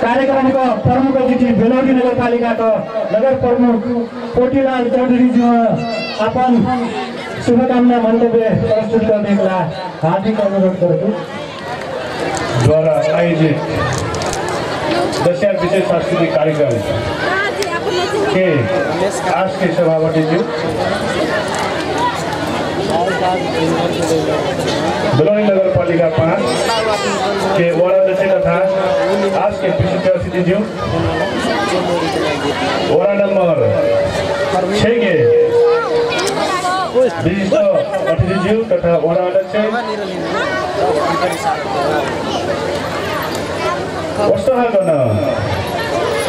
कार्यक्रम का प्रमुख अतिथि बेलौरी नगरपालिका का नगर प्रमुख कोटीलाल चौधरी जी अपन शुभकामना मंतव्य प्रस्तुत करने का हार्दिक अनुरोध करते द्वारा आयोजित दशहरा विशेष सांस्कृतिक कार्यक्रम के आज के सभापति जी बेलौरी नगरपालिका 5 के वार्ड अध्यक्ष तथा आज के विशिष्ट अतिथि वार्ड नंबर 6 के विशिष्ट अतिथि तथा वार्ड अध्यक्ष वस्तुगत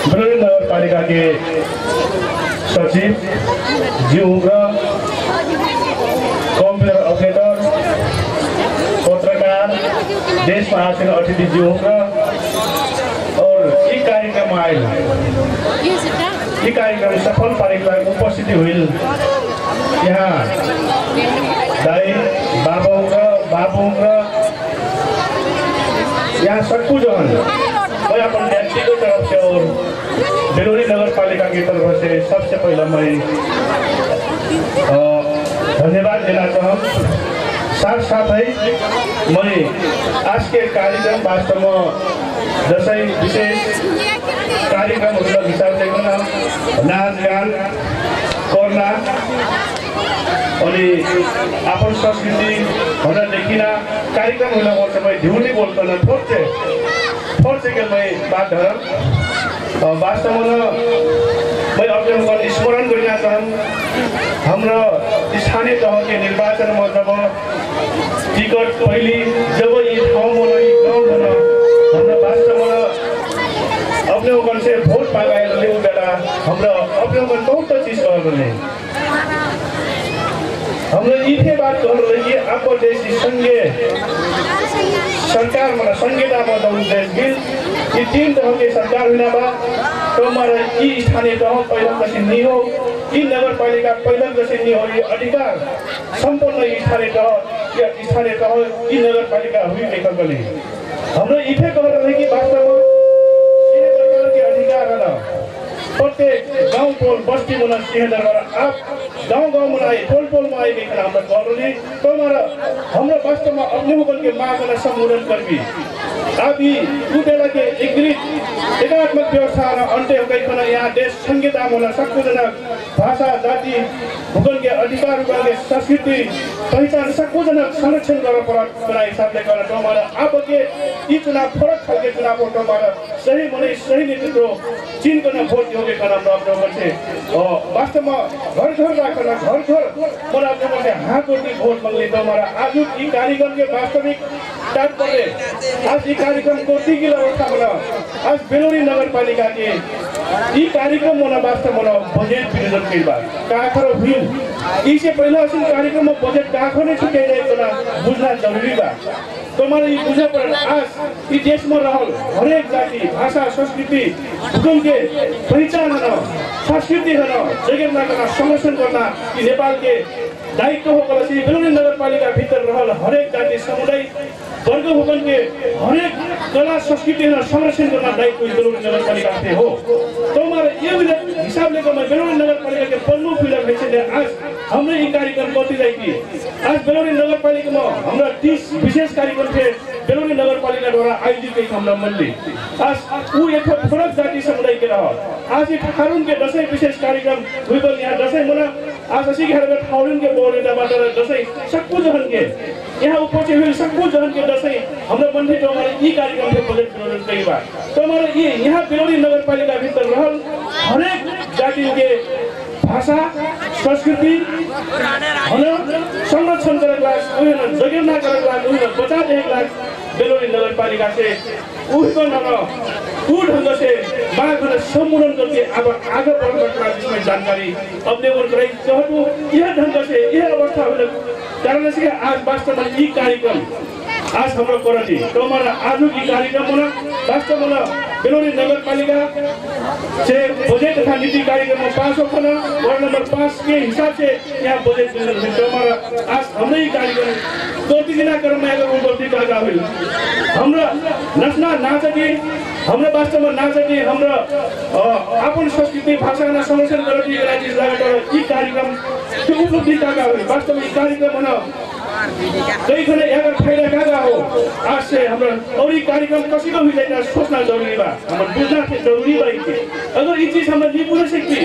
बेलौरी नगरपालिका के सचिव ज्यू र कम्प्युटर अपरेटर पत्रकार देश में आसेन अतिथि ज्यू र और यी कार्यक्रम आयल यी कार्यक्रम सफल पारेको उपस्थिति हुइल यहाँ दाई बाबू र यहाँ सक्कू जन मैं अपन व्यक्तिगत तरफ से और बेलौरी नगरपालिका की तरफ से सबसे पहले मैं धन्यवाद देना चाहूँ। साथ साथ ही मैं आज के कार्यक्रम वास्तव में जैसे विशेष कार्यक्रम हिसाब से नाच गान करना अनि अपन संस्कृति हमरा देखिना कार्यक्रम होला वर्ष में ढ्यूली बोलकर थोड़े के मैं बात धरम वास्तव में मैं अपने स्मरण करना चाहूँ। हाम्रो स्थानीय तह के निर्वाचन में जब टिकट पहली जब ये गाँव हमरा वास्तव में अपने से भोट मांगाएर ल्याउ बेला हाम्रो अपने बहुत चीज गर्नु हमने इथे बात कर रहे कि आपको देश संघीय सरकार में संघीयता में देश बिल ये 3 तरह के सरकार हुना बा तो हमारा ये स्थानीय तह पहले जैसे नहीं हो ये नगरपालिका पहले जैसे नहीं हो ये अधिकार संपूर्ण स्थानीय तह ये नगरपालिका हुई लेकर गले हमने इथे कर रहे कि वास्तव में ये सरकार के अधिकार है प्रत्येक गांव टोल बस्ती में सिंहदरबार आप गांव में आए टोल में आए देखना हम गौरवली तो हमारा वास्तव में अपने मुगल के मांग का संबोधन करबी अभी उठेला के एकात्मक व्यवस्था अंत्य होकर यहाँ देश संहिता में सबकुजनक भाषा जाति भूगोल के अधिकार के संस्कृति पहचान सबकुजनक संरक्षण करना हिसाब से करना हमारा आप के ये चुनाव फरक खाल के चुनाव हो हमारा सही मने सही नेतृत्व चीन करना वोट योग्य करना से वास्तव में घर राखना घर मोर अपने हाँ कोटी वोट मांगले तो हमारा आज ये कार्यक्रम के वास्तविक तात्पर्य आज ये कार्यक्रम कोटी की व्यवस्था बना आज बेलौरी नगरपालिका के ये कार्यक्रम होना वास्तव में बजट विनियोजन के बाद काखरो भील इससे पहले असल कार्यक्रम में बजट काखो नहीं छुटे जाए तो बुझना जरूरी बा तो हमारे ये बुझे पर आज ये देश में रहल हरेक जाति भाषा संस्कृति भूगोल के पहचान है संस्कृति है जगह करना संरक्षण करना कि नेपाल के दायित्व हो बेलौरी नगरपालिका भीतर रहल हरेक जाति समुदाय वर्ग भूगोल के हरेक कला संस्कृति संरक्षण करना दायित्व बेलौरी नगरपालिका से हो तो हमारे ये हिसाब लेकर मैं बेलौरी नगरपालिका के प्रमुख विधायक आज हमने ये कार्यक्रम करती जाएगी आज बेलौरी नगरपालिका में हमारा 30 विशेष कार्यक्रम थे बेलौरी नगरपालिका द्वारा आयोजित हमरा मनले आज वो एक फरक जाति समुदाय के रह आज ये ठाकुरन के दशैं विशेष कार्यक्रम हुई यहाँ दशैं मना आज असी घर में ठाकुरन के बोर्ड दशैं सबको जहन के यहाँ उपस्थित हुए सबको जहन के दशैं हमरा मनले तो हमारे ये कार्यक्रम के बजट विनियोजन कई बार तो हमारा ये यहाँ बेलौरी नगरपालिका भीतर रहल हरेक जाति के भाषा संस्कृति संरक्षण करेगा जगेर्ना करेगा बचा देगा बेलौरी नगरपालिका से उसको ढंग से मांग सम्बोधन करके अब आगे बढ़ने का जिसमें जानकारी अपने को कराई चाहूँ यह ढंग से यह अवस्था होने कारण से आज वास्तव में ये कार्यक्रम आज हाम्रो कोरटी तो हमारा आज की कार्यक्रम में वास्तव में बेलोरी नगर पालिका से बजट तथा नीति कार्यक्रम में पास होना वार्ड नंबर 5 के हिसाब से यहाँ बजट तो हमारा आज हमने ही कार्यक्रम गलती दिना क्रम में अगर गलती का हुई हमरा नचना नाचती हमरा वास्तव में नाचती हमरा अपन संस्कृति भाषा न संरक्षण करती राज्य लगातार ई कार्यक्रम त्यो उपलब्धि का हुई वास्तव में ई कार्यक्रम न कई खने अगर फायदा का हो आज से हमरा और ई कार्यक्रम कसी को भी लेना सोचना जरूरी बा हम बुझना जरूरी बा अगर ये चीज हम नहीं बुझ सकती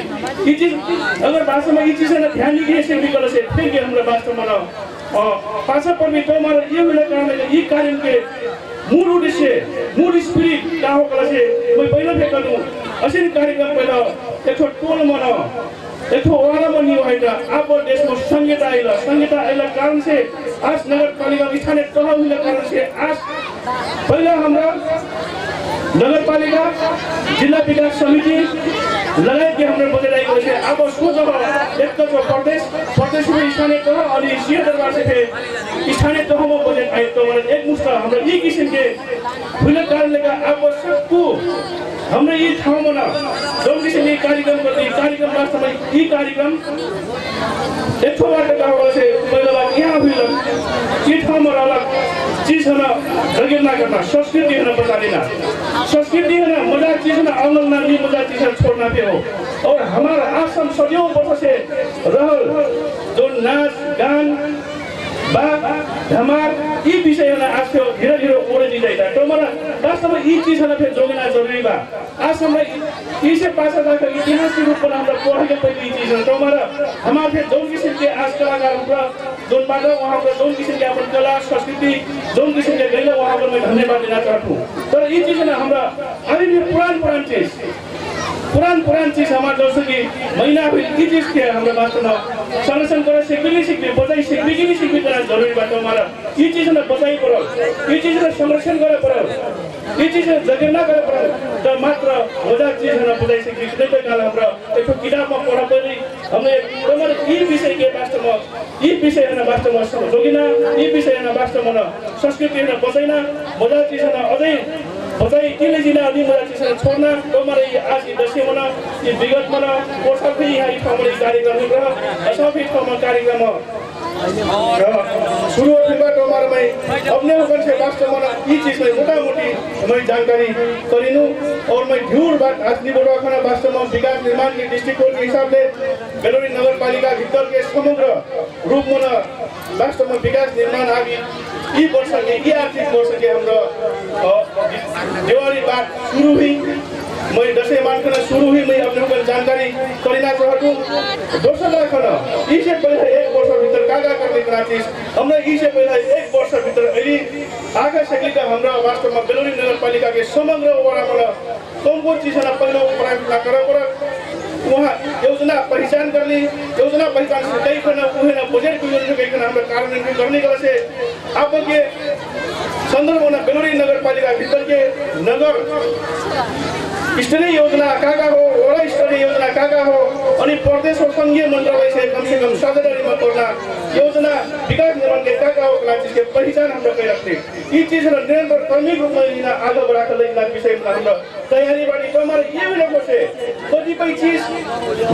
ये चीज अगर वास्तव में ये चीज ना ध्यान नहीं दिए से भी कर से फिर के हमरा वास्तव में पासा पर भी तो हमारा ये मिला कारण है ये कार्यक्रम के मूल उद्देश्य मूल स्पिरिट का हो कल से मैं पहले फेंक दूं असीन कार्यक्रम पहले एक टोल मना एक वाला मनी होएगा आप देश में संगीता आइला कारण से आज नगर पालिका स्थानीय तह हुने कारण से आज पहले हमरा नगर पालिका जिला विकास समिति लगायत के हमने बदल आई है अब सोच एक तो प्रदेश में स्थानीय तह और सिंह दरबार से स्थानीय तह में बजट आए तो एक मुश्त हमरा ये किस्म के हुने कारण लेगा आवश्यक को हमने ये ठाउँ में जो किसिम के कार्यक्रम करते कार्यक्रम वास्तव में ये कार्यक्रम एक बार का से पहले बात यहाँ हुई ये ठाउँ में अलग चीज है ना रगेल ना करना संस्कृति है ना बता देना संस्कृति है ना मजा चीज है ना आंगन ना भी मजा चीज छोड़ना पे हो और हमारा आश्रम सदियों वर्ष से रहल जो नाच गान बाग धमार ये विषय है ना आज से धीरे धीरे ओढ़ दी जाता है तो हमारा वास्तव में ये चीज है ना फिर जोड़ना जरूरी बा आज हमें इसे पास जाकर इतिहास के रूप में हम पढ़े के पहली चीज है तो हमारा फिर दो किस्म के आज कलाकार होगा दोन बाटा वहाँ पर दो किस्म के अपन कला संस्कृति दो किस्म के गैला वहाँ पर मैं धन्यवाद देना चाहता हूँ तो ये चीज है ना हमारा अभी भी पुरान चीज हमारे दोस्तों की महीना हुई ये चीज के हमारे वास्तव में संरक्षण करे सीखने बचाई सीखने करना जरूरी बात हमारा ये चीज ना बचाई पड़ो ये चीज ना संरक्षण करे पड़ो ये चीज जगह ना करे पड़ो तो मात्र मजा चीज ना बचाई सीखने नहीं तो काल हमरा एक किताब में पढ़ा पड़ी हमने हमारे ये विषय के वास्तव में ये विषय है ना वास्तव में जोगिना ये विषय है ना वास्तव में संस्कृति है ना बचाइना मजा चीज है ना अझै बचाई किले जिला अलि मजा चीज छोड़ना तो हमारे आज दशे मना ये विगत मना और सब भी यहाँ हमारे कार्यक्रम रहा सभी हमारे कार्यक्रम शुरू होने बाद हमारे मैं अपने ऊपर से वास्तव में ये चीज में मोटा मोटी मैं जानकारी करीनू और मैं ढूंढ बात आज निबोड़ा खाना वास्तव में विकास निर्माण की डिस्ट्रिक्ट कोर्ट के हिसाब से बेलोरी नगर पालिका भीतर के समग्र रूप में वास्तव में विकास निर्माण आगे ये वर्ष के ये आर्थिक वर्ष के हम दिवाली बात शुरू हुई मैं दशे मानखाना शुरू हुई मैं अपने ऊपर जानकारी करना चाहता हूँ दोस्तों खाना इससे पहले एक वर्ष भीतर का करने का चीज हमने इससे पहले एक वर्ष भीतर अभी आगा शैली का हमारा वास्तव में बेलोरी नगर पालिका के समग्र वड़ा कौन कौन चीज है पहले प्रारंभ करा वहाँ योजना पहचान कर ली योजना पहचान से कई करना उन्हें ना बजट को योजना कई करना हमारे कार्यान्वयन करने के वजह से आप के संदर्भ में बेलोरी नगर पालिका भीतर के नगर स्तरीय योजना का हो वड़ा स्तरीय योजना का हो अनि प्रदेश और संघीय मंत्रालय से कम 7,000 में करना योजना विकास निर्माण के का हो क्लास के पहचान हम लोग रखते ये चीज निरंतर क्रमिक रूप में आगे बढ़ाकर लेना विषय में हम तैयारी बाड़ी तो हमारे ये भी लोगों से कतिपय चीज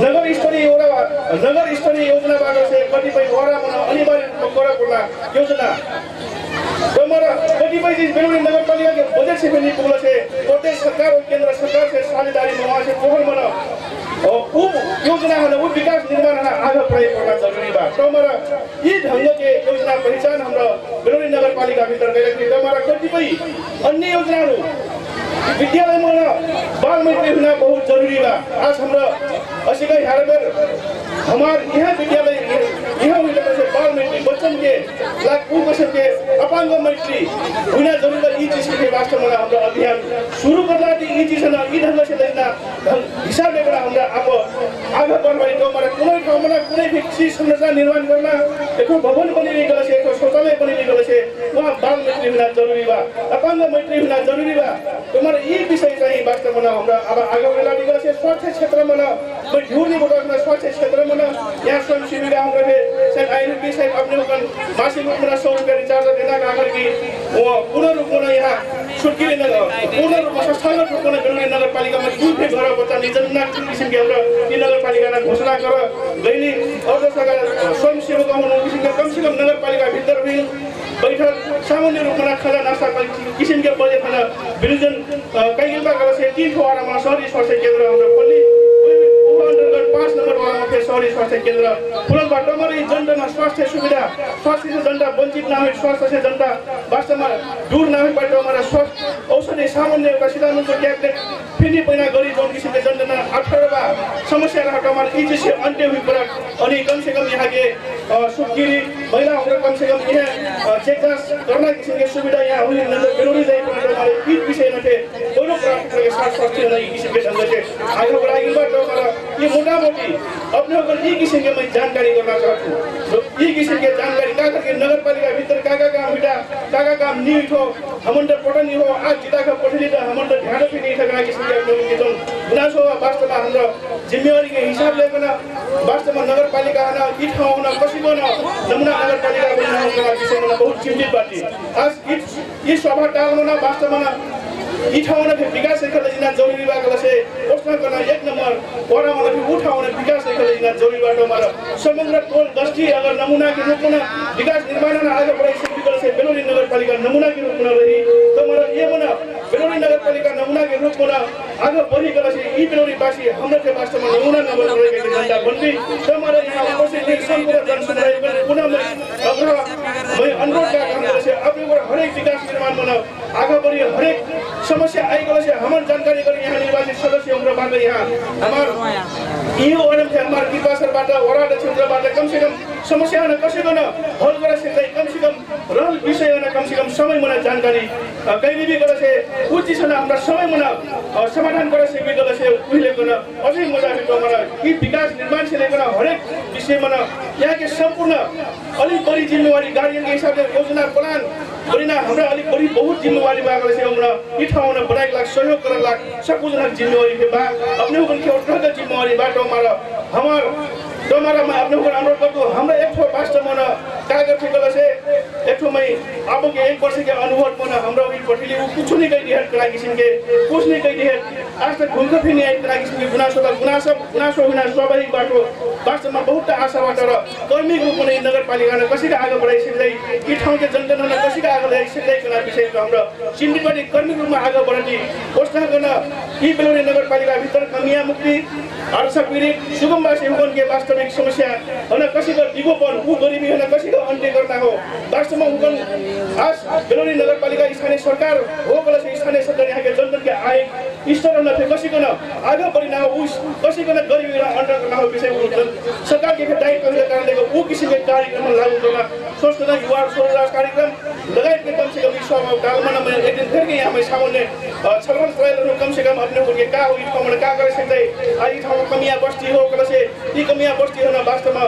नगर स्तरीय योजना बारे से कतिपय वड़ा बना अनिवार्य करा योजना तो हमारा कतिपय चीज बेलोरी नगर पालिका के बजट से भी नहीं पुगला से प्रदेश सरकार और केंद्र सरकार से साझेदारी में वहाँ से पहल बना और वो योजना है वो विकास निर्माण है आगे प्रयोग करना जरूरी बात तो हमारा ये ढंग के योजना पहचान हमरा बेलोरी नगर पालिका भीतर गए तो हमारा कतिपय अन्य योजना विद्यालय में बाल मैत्री होना बहुत जरूरी बा आज हमरा असिका हारबर हमारे यहाँ विद्यालय यहाँ हुई से बाल मैत्री बच्चन के लाख किस्म के अपांग मैत्री होना जरूरी बा ये चीज के वास्तव में हमरा अभियान शुरू करना थी ये चीज ना ये ढंग से लेना हिसाब लेकर हमरा आप आगे बढ़वाई तो हमारा कुनै भी चीज संरचना निर्माण करना एक भवन बनी गल से एक शौचालय बनी गल से वहाँ बाल मैत्री होना जरूरी बा अपांग मैत्री होना जरूरी बा हमारा ये विषय चाहिँ वास्तव में हमरा अब आगे बढ़ा गल से स्वास्थ्य क्षेत्र में मैं ढूंढने बोला स्वास्थ्य क्षेत्र में यहाँ स्वयं सेवी हमरा शायद आयुर्वेद शायद अपने मासिक रूप में 100 रुपया रिचार्ज देना का की पूर्ण रूपमा यहाँ सुर्किने पूर्ण रूपमा संस्थागत रूपमा बेलुरी नगरपालिकामा दुई घर बच्चा निजन्ना किसिमके हाम्रो यी नगरपालिका घोषणा गर दैनिक अर्धसरकार स्वयंसेवक हुनु किसिमका कमसेकम नगरपालिका भित्र बैठक सामान्य रूपमा खाजा नास्ता किसिमके बजेट खाना विरुजन कैगिलमा गएर 3 ठोरामा शहरी स्वास्थ्य केन्द्र हाम्रो खोल्ने अन्तर्गत 5 नम्बर वडामा फेरि शहरी स्वास्थ्य केन्द्र फुलबाट टमरी जनतामा स्वास्थ्य सुविधा स्वास्थ्य से जनता वञ्चित नभए स्वास्थ्य से जनता वास्तवमा दूर नभएबाट हमारा स्वास्थ्य औषधि सामान्य एउटा सिद्धान्तको ट्याब्लेट फेरि पहिला गरी जुन किसिमले जनता 18 समस्या रहा हमारा इजी से अन्त्य हुई पर अनि कम से कम यहाँ के सुकिरी महिलाहरू कम से कम यहाँ चेक जाँच गर्न किसिमको सुविधा यहाँ हुने बेलुरी जाइ पर हमारे ई विषय थे दोनों प्राथमिकता के साथ स्वास्थ्य नै किसिमले ढंग से आगे बढ़ाइबाट हमारा ये मोटामोटी अपने ऊपर ई किसिम के मैं जानकारी करना चाहता हूँ ई किसिम के जानकारी का करके नगरपालिका भीतर का काम बिटा का काम नहीं हो हमंड पटनी हो आज जिला का पठली त हमंड ध्यान भी नहीं थका किसिम के अपने के गुनासो वास्तवमा हाम्रो जिम्मेवारी के हिसाब लेकर वास्तवमा नगरपालिका हना ई ठाउँ हुन कसैको न नमुना नगरपालिका बनाउनका विषयमा बहुत चिन्तित बाटी आज ई सभा टाल्न वास्तवमा ई ठाउँमा विकास रेखा जरुरी भएको से प्रश्न गर्न 1 नम्बर वडामा उठाउने विकास रेखा जरुरी बाटो मार समग्र टोल दस्ती अगर नमूना के रूप में विकास निर्माण आगे बढ़ाई सकती से बेलुरी नगरपालिका नमूना के रूप में रही तो मार ये बना बेलुरी नगरपालिका नमूना के रूप में आगे बढ़ी कर से ई बेलुरी वासी हाम्रो के वास्तव में नमूना नगर रहेको जनता बन्दी तो मार यहाँ उपस्थित सम्पूर्ण जनसमुदाय पुनः मैं अनुरोध गर्छु से अपने हरेक विकास निर्माण बना आगे बढ़ी हरेक समस्या आइगल से हमार जानकारी करें यहाँ निर्वाचित सदस्य हाम्रो बाटे यहाँ हमार यो वडम थे हमार कृपासर बाटे वडा क्षेत्र बाटे कम से कम समस्या न कसैको न हल गर्न सक्दै कम से कम रहल विषय न कम से कम समय मना जानकारी कहिले भी गरे से उचित छ हमरा समय मना समाधान गर्न सके गरे से उहिले गर्न अझै मजा आएको हमरा यी विकास निर्माण से लेकर हरेक विषय मना यहाँ के सम्पूर्ण अलिक बढी जिम्मेवारी गार्जियन के हिसाबले योजना प्लान गरिना हमरा अलिक बढी बहुत जिम्मेवारी भएको छ हमरा ई ठाउँमा बनाएको लाग सहयोग गर्न लाग सबजना जिम्मेवारी के बा अपने ऊपर के उठाकर जिम्मेवारी बाटो हमारा हमारा मैं अपने ऊपर अनुरोध करता हूँ हमरा एक ठो वास्तव में कागज ठेकल से एक ठो मैं अब के 1 वर्ष के अनुभव में हमरा उही पठिले कुछ नहीं कही दिए कला किसिम के कुछ नहीं कही दिए आज तक घुमको फिर नहीं आई कला किसिम के गुनासो बिना स्वाभाविक बाटो वास्तव में बहुत आशाबाट र कर्मिक रूपमा नगरपालिका कसरी आगे बढाइ सक्दै यी ठाउँ के जनजनलाई कसरी आगे ल्याइ सक्दै कला विषयको हाम्रो चिन्तितपट्टि कर्मिक रूपमा आगे बढ्ने घोषणा गर्न यी बेलुरी नगरपालिका भित्र कमिया मुक्ति आर्थिक पीडित सुगमवासी हुन के वास्तविक समस्या हन कसैको दिगोपन उ गरिबी हन कसैको अन्त्य गर्दा हो वास्तवमा हुन आज बेलुरी नगरपालिका स्थानीय सरकार हो कला स्थानीय सरकार यहाँ के जनजन के आय स्तर न थे कसैको न आगे बढिन उस कसैको न गरिबी र अन्त्य गर्न हो विषय सरकार के दायित्वले कारणले उ किसिमको कार्यक्रम लागू गर्न सोच्दा युवा स्वरोजगार कार्यक्रम लगायत के कम से कम सभा कालमा न एक दिन फेरि यहाँ मैं सामान्य छलफल गराइरहनु कम से कम अपने उनके का हो ई ठाउँमा का गरे सक्दै आई ठाउँमा कमिया बस्ती हो कला से यी कमिया बस्ती हो न वास्तवमा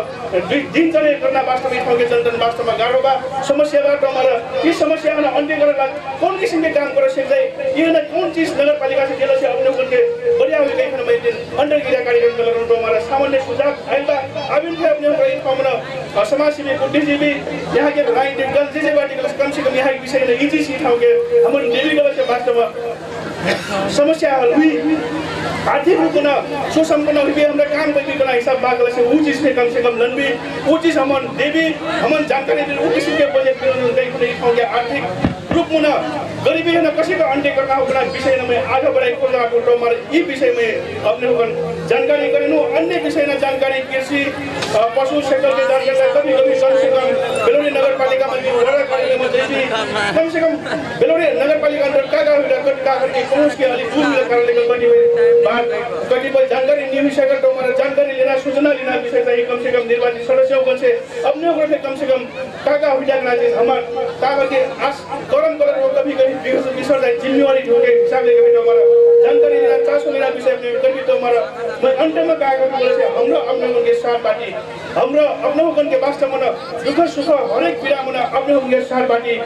दिनचर्या गर्न वास्तविक ठाउँके जनजन वास्तवमा गाह्रो बा समस्याबाट हमारा यी समस्या न अन्त्य गर्न कौन किसिमले काम गर्न सक्दै यो न कौन चीज नगरपालिका से जेल से अपने उनके बढ़िया हुई कहीं मैं दिन अंडरगिरा कार्यक्रम चलाउनु तो हमारा सामान्य सुझाव आइबा अबिन के अपने ऊपर ठाउँमा समाजसेवी बुद्धिजीवी यहाँ के राजनीतिक दल जे बाटी कम से कम यहाँ विषय न इजी सी ठाउँ के हाम्रो देवी गल से वास्तवमा समस्या हल हुई आर्थिक रूप में सुसंपन्न हुई हमरा काम करके करना हिसाब बागल से वो चीज में कम से कम लंबी वो चीज हमन देवी हमन जानकारी दे वो किसी के बजट में कहीं नहीं होंगे आर्थिक रूप में गरीबी है ना किसी का अंत्य करना होगा विषय में आगे बढ़ाई को जाकर तो हमारे ये विषय में अपने ऊपर जानकारी करें अन्य विषय में जानकारी कृषि पशु सेक्टर के जानकारी कभी कभी कम से कम बेलुरी नगरपालिका में वडा कार्यक्रम में कम से कम बेलुरी नगरपालिका अंदर का करके पहुंच के अलग दूर कारण कतिपय जानकारी नहीं विषय तो हमारा जानकारी लेना सूचना लेना विषय चाहिए कम से कम निर्वाचित सदस्यों से अपने ऊपर कम से कम काका हुजाना चाहिए हमारे काका के आस गरम कलर कभी कभी विसर्जन जिम्मेवारी के हिसाब ले हमारा जानकारी लेना चासो लेना विषय कभी तो हमारा मैं अंत में कहा हम अपने साथ बाटी हम अपने के वास्तव में दुख सुख हरेक पीड़ा में अपने उनके साथ बाटी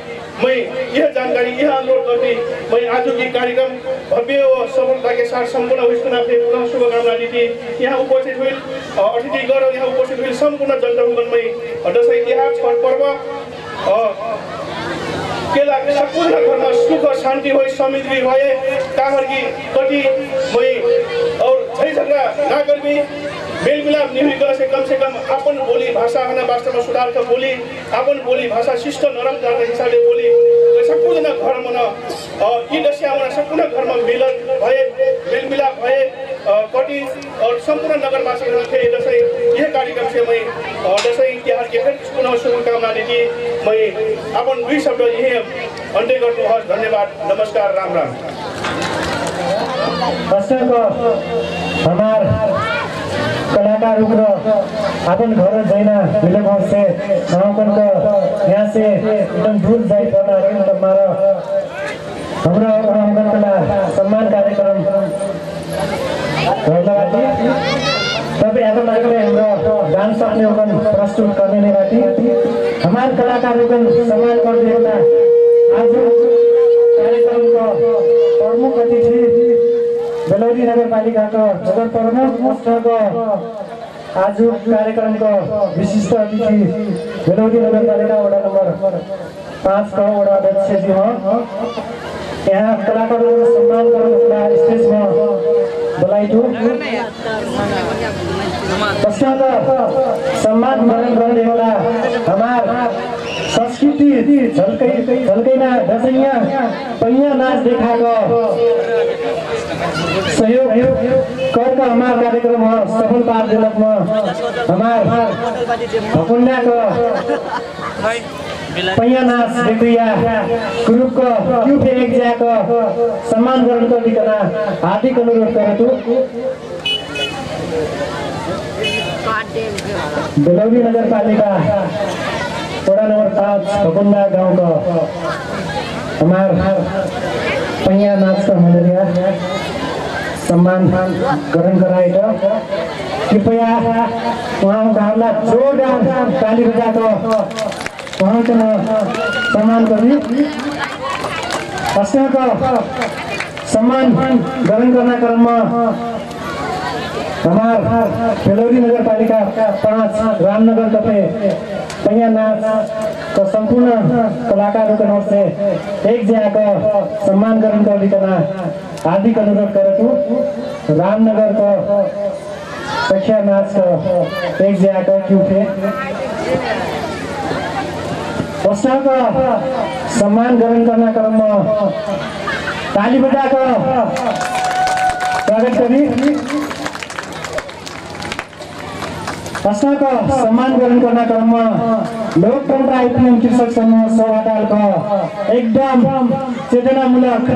मैं यह जानकारी यह अनुरोध करती मैं आज की कार्यक्रम भव्य और सफलता के साथ संपूर्ण हुई पुनः शुभकामना दी थी यहाँ उपस्थित हुई अतिथि गौरव यहाँ उपस्थित हुई संपूर्ण जनता में दशैं तिहार छठ पर्व के सबैजना घरमा सुख शान्ति होय समृद्धि होय कामर्की कति मै और झै झगड़ा ना करबी मेल मिलाप नहीं से कम अपन बोली भाषा है वास्तव में सुधार का बोली अपन बोली भाषा शिष्ट नरम करने हिसाब से बोली सबैजना घर में यी दशा में सबैजना घर में मिलन भए मेल मिलाप भए कति और संपूर्ण नगरवासी थे दसैँ यह कार्यक्रम से मैं दसैँ तिहार के पुनः शुभकामना देती मैं अपन दुई शब्द यही अन्त्य गर्नुहोस् धन्यवाद नमस्कार राम राम हमार कलाकार उग्र अपन घर जाइना मिलक से नामांकन को यहाँ से एकदम दूर जाई पड़ना है मतलब मारा हमरा नामांकन कला सम्मान कार्यक्रम लगाती तब यहाँ मार्ग हाम्रो डांस अपने ओकन प्रस्तुत करने नहीं रहती हमारे कलाकार ओकन सम्मान कर देना आज कार्यक्रम को प्रमुख अतिथि बेलौरी नगरपालिका को नगर प्रमुख को आज कार्यक्रम को विशिष्ट अतिथि बेलौरी नगरपालिका वडा नंबर 5 का वडा अध्यक्ष जी हो यहाँ कलाकारों को सम्मान करने स्टेज में बुलाई दू पश्चात सम्मान करने वाला हमार संस्कृति झलकैना दसैया पैया नाच देखाको सहयोग कर हमार कार्यक्रम सफल पार दिलक में हमार भकुंडा को पैया नाच देखिया ग्रुप को क्यों पे एक जाको सम्मान ग्रहण कर दिकना हार्दिक अनुरोध करतु बेलौरी नगरपालिका वडा नंबर 5 भकुंडा गांव को हमार पैया नाच का मंडलिया सम्मान ग्रहण कराएगा कृपया वहाँ का जोरदार ताली बजा तो वहाँ के सम्मान करी अस्या को सम्मान ग्रहण करना क्रम में हमार बेलौरी नगरपालिका 5 रामनगर कपे पैया नाच को संपूर्ण कलाकारों के ओर से एक जया को सम्मान ग्रहण कर दिकना हार्दिक अनुरोध करतु रामनगर को पैया नाच को एक जया को क्यों थे पश्चात को सम्मान ग्रहण करना क्रम में ताली बजा को स्वागत करी पश्चात को सम्मान ग्रहण करना क्रम में लोकतंत्र आईपीएम कृषक समूह सौवाटाल को एकदम चेतनामूलक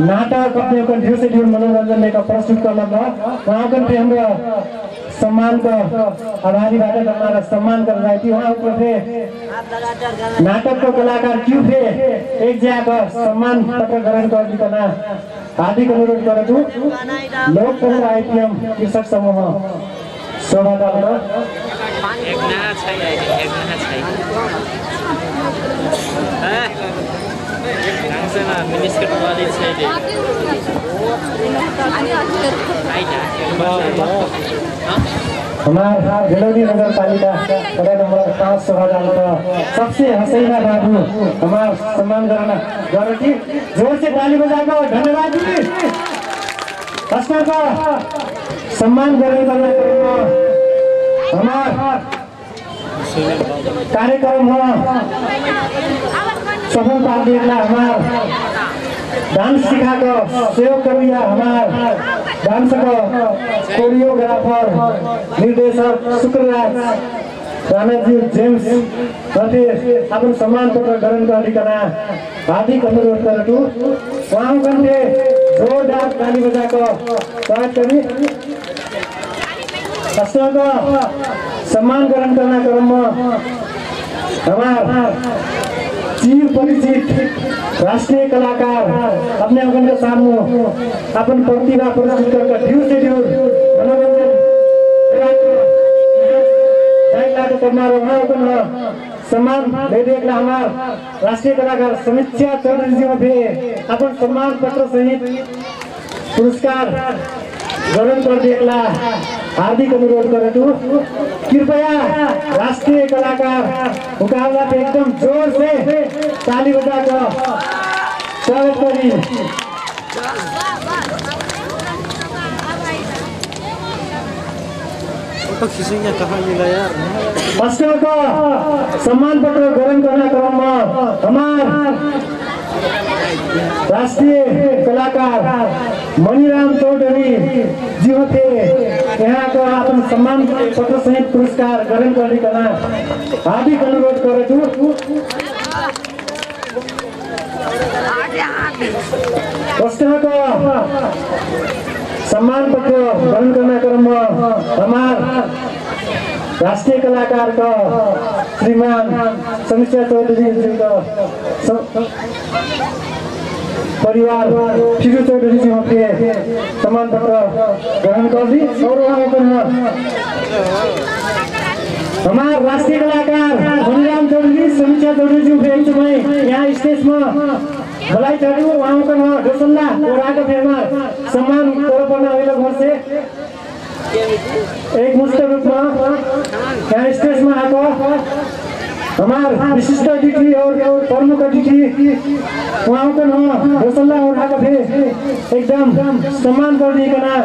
नाटक अपने ढेर से ढेर मनोरंजन लेकर प्रस्तुत करना वहाँ पर हमरा सम्मान को आभारी बात हमारा सम्मान कर रही थी वहाँ ऊपर नाटक को कलाकार क्यों थे एक जगह सम्मान पत्र ग्रहण कर दिकना हार्दिक अनुरोध करतु लोकतंत्र आईपीएम कृषक समूह सौवाटाल हमारा बेलौरी नगरपालिका वडा नंबर 5 सौवाटाल का सबसे हसीना बाबू हमारा सम्मान करना गरती जोर से ताली बजाकर धन्यवाद जी अस्कर का सम्मान ग्रहण करना हमारा कार्यक्रम हो सफल पार दिला हमारा डांस सिखा को सहयोग करिया हमारा डांस को कोरियोग्राफर निर्देशक शुक्रराज राणाजी जेम्स अपन सम्मान पत्र ग्रहण करना हार्दिक अनुरोध करतु वहाँ कंटे जोरदार ताली बजा को स्वागत करी सम्मान ग्रहण करना क्रम में हमारा चिर परिचित राष्ट्रीय कलाकार अपने अपन के सामने अपन प्रतिभा प्रस्तुत करके ढेर से ढेर मनोरंजन सम्मान दे देला हमारा राष्ट्रीय कलाकार समीक्षा चौधरी जी भी अपन सम्मान पत्र सहित पुरस्कार ग्रहण कर देला हार्दिक अनुरोध करतु कृपया राष्ट्रीय कलाकार मुकाबला पे एकदम जोर से ताली बजाकर स्वागत करी फोटो खींचेंगे कहाँ मिला यार मास्टर का सम्मान पत्र ग्रहण करने क्रम में हमारे राष्ट्रीय कलाकार मणिराम चौधरी जी थे यहाँ का अपन सम्मान पत्र सहित पुरस्कार ग्रहण करने का हार्दिक अनुरोध करूँ। मास्टर का सम्मान पत्र ग्रहण करने क्रम में हमारे राष्ट्रीय कलाकार का श्रीमान समीक्षा चौधरी जी का परिवार फिरू चौधरी जी के सम्मान पत्र ग्रहण कर दी। हमारे राष्ट्रीय कलाकार मणिराम चौधरी समीक्षा चौधरी जी के एकदम यहाँ स्टेज में भलाई चढ़ू वहाँ का डोसल्ला और फेरमा सम्मान करना अलग से एक मुक्त रूप में यहाँ स्टेज में आको हमारे विशिष्ट अतिथि और प्रमुख अतिथि वहाँ को डोसल्ला उठाकर थे एकदम सम्मान कर दी करना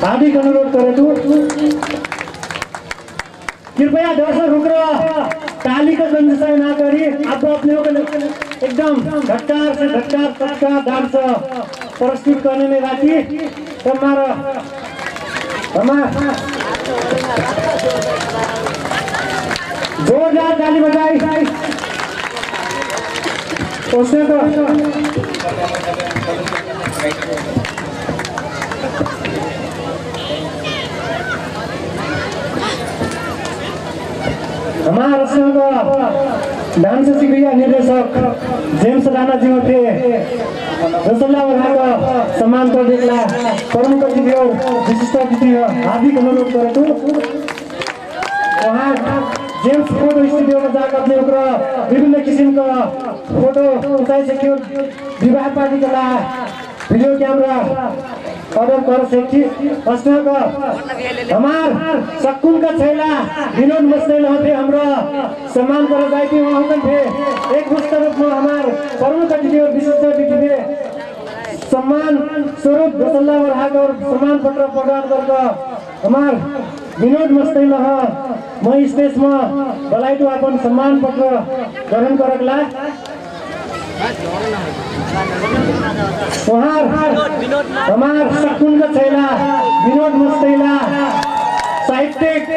हार्दिक अनुरोध करूँ। कृपया दर्शक रुक ताली का गंजसाई ना करी आप अपने को एकदम घटकार से घटकार डांस प्रस्तुत करने में बाकी हमारा जोरदार ताली बजाई उसने तो हमारा डांस शिक्षा निर्देशक जेम्स राणा जी थे रसोल्ला का सम्मान कर देखला प्रमुख अतिथि और विशिष्ट अतिथि हार्दिक अनुरोध करूँ। वहाँ जेम्स फोटो स्टूडियो में जाकर अपने विभिन्न किस्म का फोटो उठाई सके विवाह पार्टी का वीडियो कैमरा ऑर्डर कर सकती हमार सक्कुन का छैला विनोद मस्तेल थे हमरा सम्मान कर जाती वहाँ थे एक पुस्तक रूप में हमार प्रमुख अतिथि और विशिष्ट अतिथि थे सम्मान स्वरूप डोसल्ला और सम्मान पत्र प्रदान कर हमार विनोद मस्तेल मैं स्टेज में बलाई तो अपन सम्मान पत्र ग्रहण करला वहाँ हमार सकुन का छैला विनोद मस्तेला साहित्यिक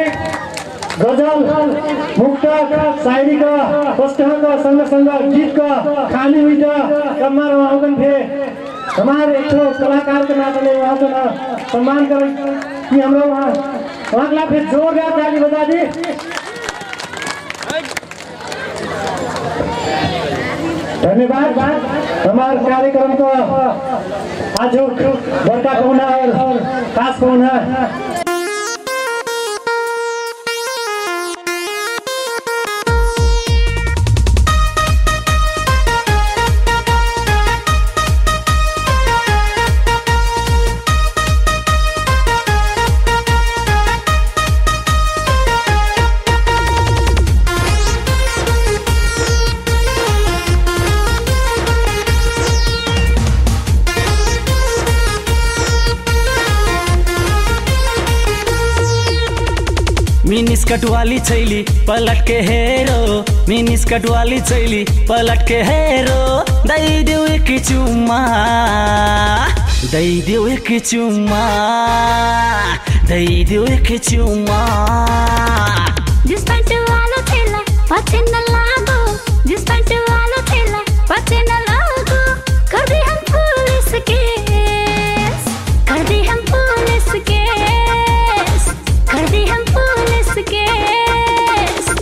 गजल मुक्तक शायरी का पुस्तक का संग गीत का खाली हुई हमारे वहाँ थे हमारे एक कलाकार के नाते वहाँ का सम्मान कर कि हम लोग वहाँ के फिर जोरदार ताली बजा दी। धन्यवाद। हमारे कार्यक्रम को आज बड़का पहुना और खास पहुना मिनिस कटवाली छैली पलट के हेरो मिनिस कटवाली छैली पलट के हेरो दई देऊ एक चुम्मा दई देऊ एक चुम्मा दई देऊ एक चुम्मा जिस पैंट वाला थैला पछे न लागो जिस पैंट वाला थैला पछे न लागो कर दे हम पुलिस केस कर दे हम पुलिस केस कर दे हम पुलिस केस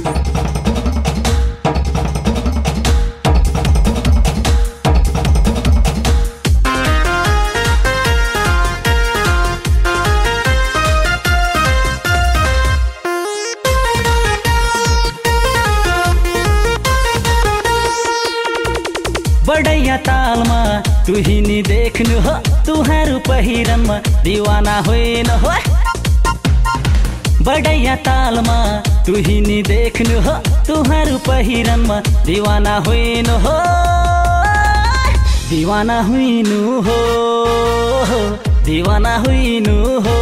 बड़ैया तालमा तुहिनी देख्नु हो तुहारू पहिरनमा दीवाना होइन हो बड़ैया तालमा तुहिनी देख्नु हो तुहारू पहिरनमा दीवाना होइन हो दीवाना हुइनु हो दीवाना हुइनु हो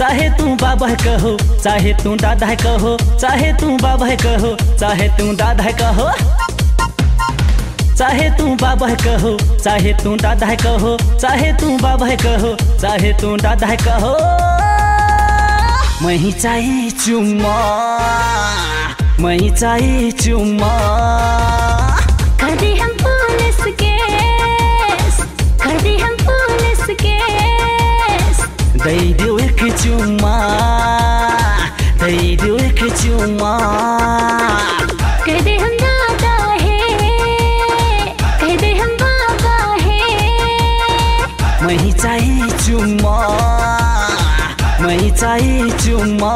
चाहे तू बाबा कहो चाहे तू दादा कहो चाहे तू बाबा कहो चाहे तू दादा कहो चाहे तू बाबा कहो चाहे तू दादा कहो चाहे तू बाबा कहो चाहे तू दादा कहो मैं चाहिए चुम्मा मैं चाहिए चुम्मा कर दे हम पुलिस केस कर दे हम पुलिस केस दे दियो एक चुम्मा दे दियो एक चुम्मा कह दे हम दादा है कह दे हम बाबा है मैं चाहिए चुम्मा मैं चाहिए चुम्मा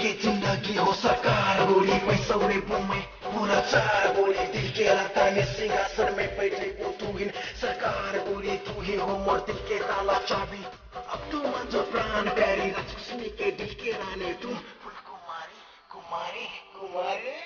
ये जिंदगी हो सरकार बोली पैसा उड़े में पूरा चार बोली दिल के राता में सिंहासन में बैठे वो तू ही सरकार बोली तू ही हो मोर दिल के ताला चाबी अब तू मन जो प्राण प्यारी राजकुशनी के दिल के रानी तू फुल कुमारी कुमारी कुमारी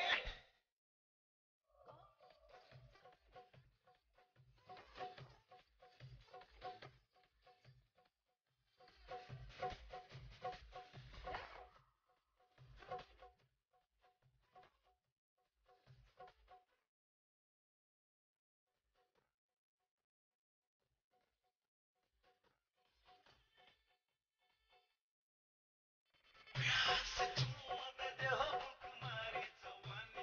प्यार से चुम्मा दे हो कुमारी जवानी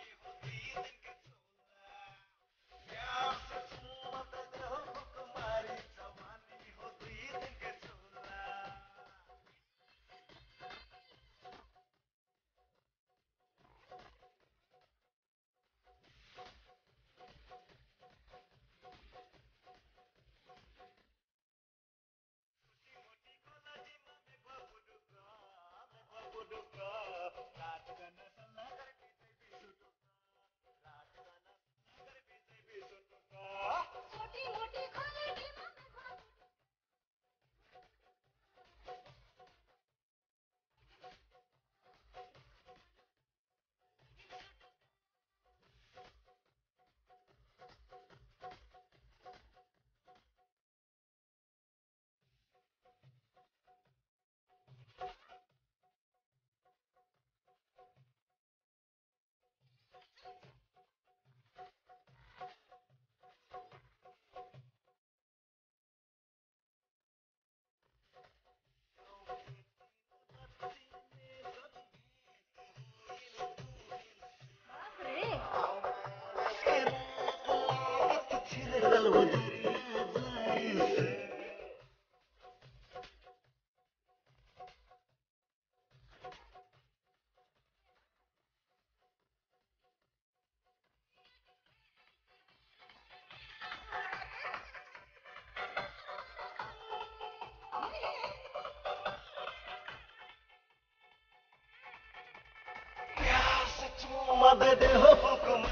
मदद हो हुकुम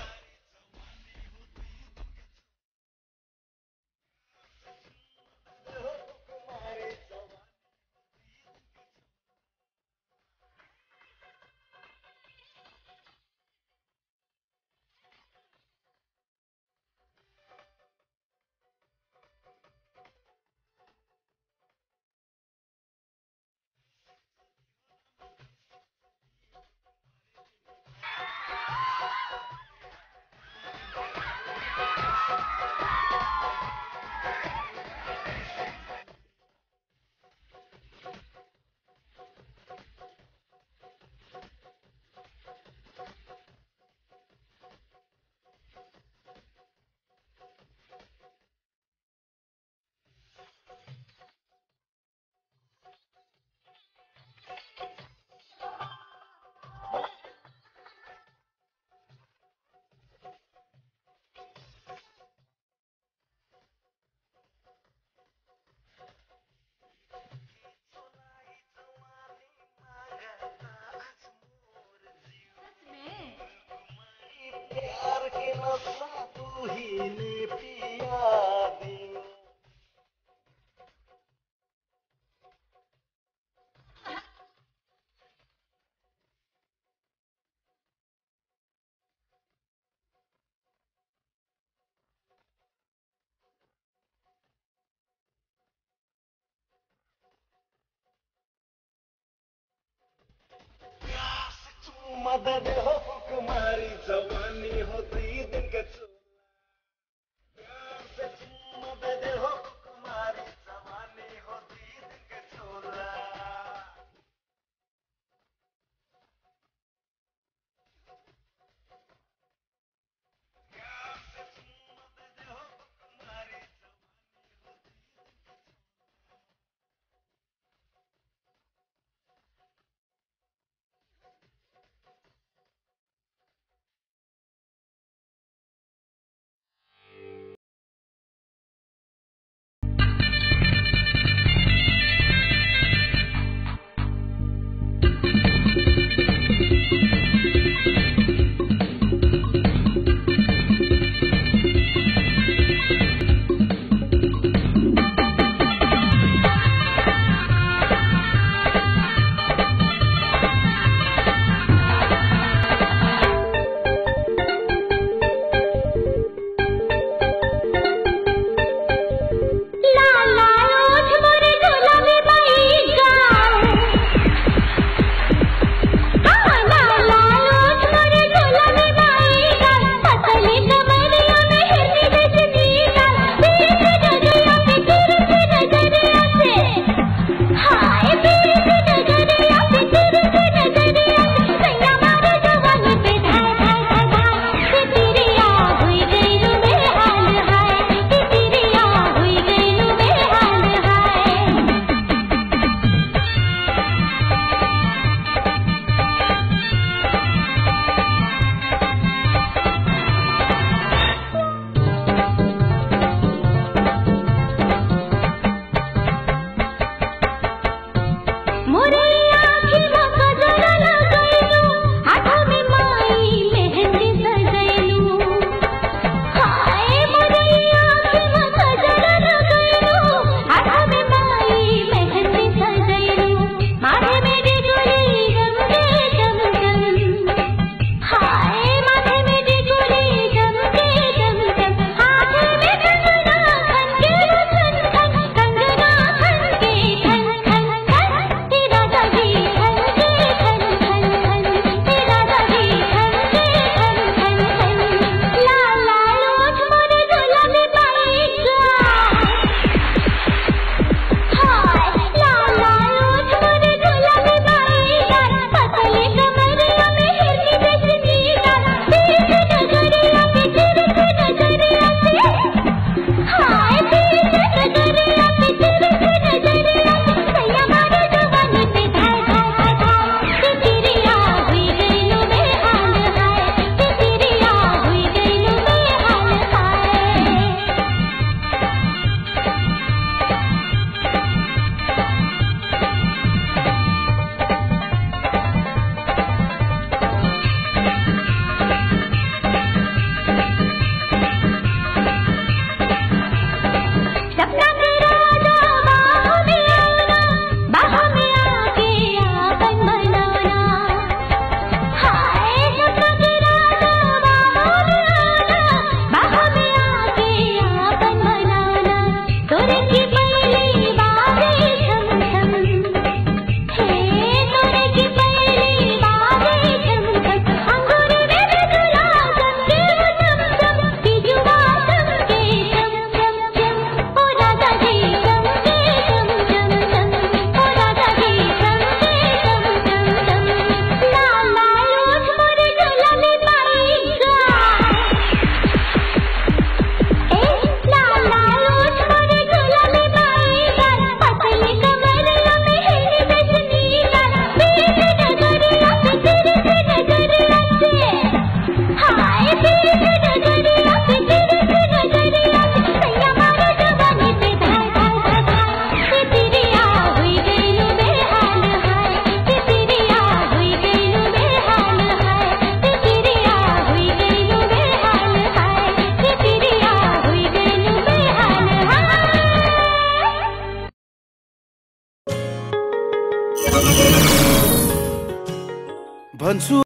प्यार के नशा तू ही ने पिया दी प्यार से तू मदद हो कुमारी जवानी हो दी दिन का चोला प्यार से तू मदद हो कुमारी जवानी हो दी दिन का चोला प्यार से तू मदद हो कुमारी जवानी हो भन्छु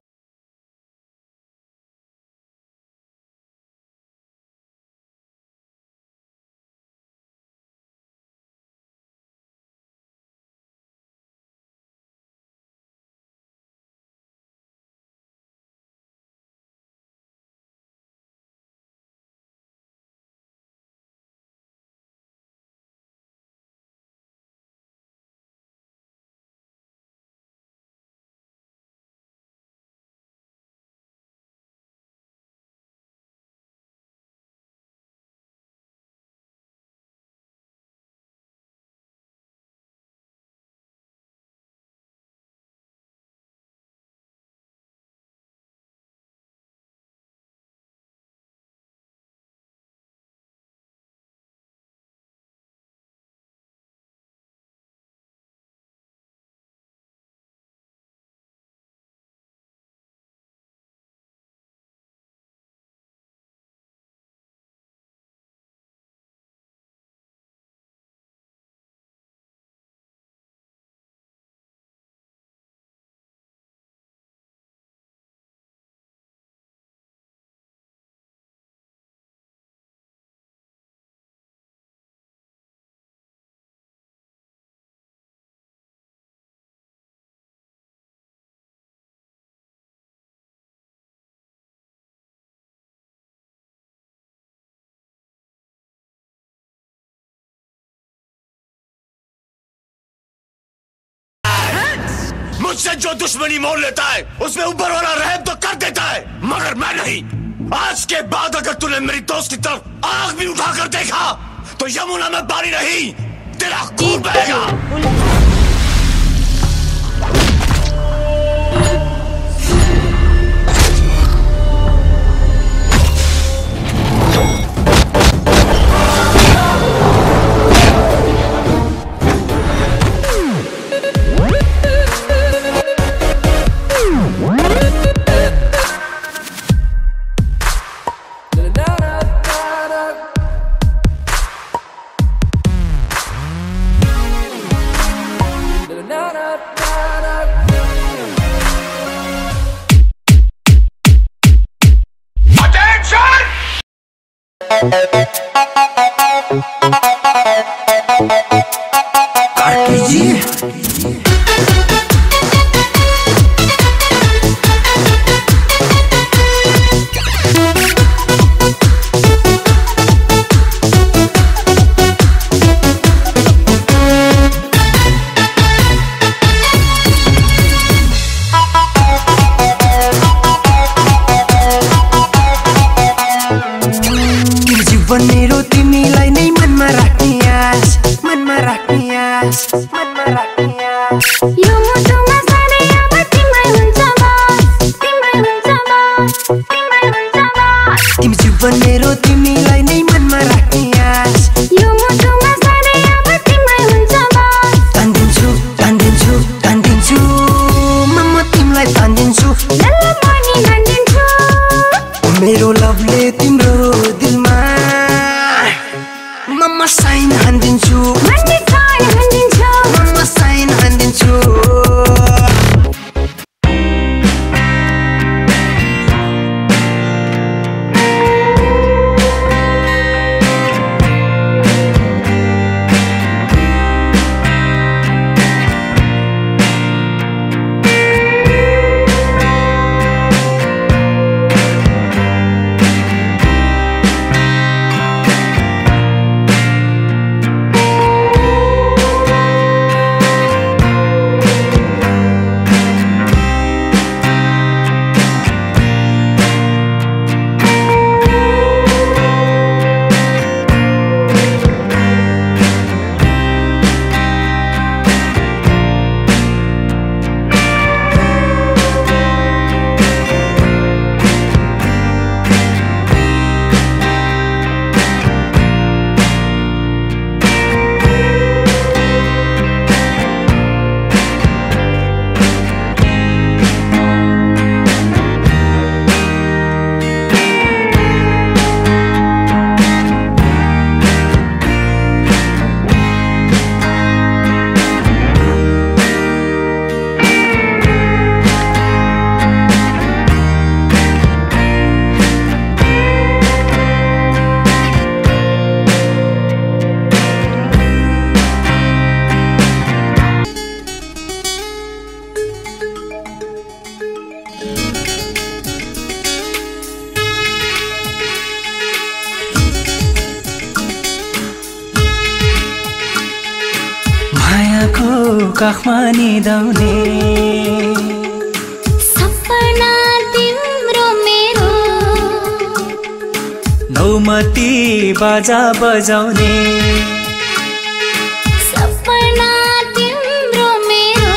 मुझसे जो दुश्मनी मोल लेता है उसमें ऊपर वाला रहम तो कर देता है, मगर मैं नहीं। आज के बाद अगर तूने मेरी दोस्त की तरफ आग भी उठाकर देखा तो यमुना में पानी नहीं, तेरा खून बहेगा। मायाको काखमा निदाउने सपना तिम्रो मेरो नौमती बाजा बजाउने सपना तिम्रो मेरो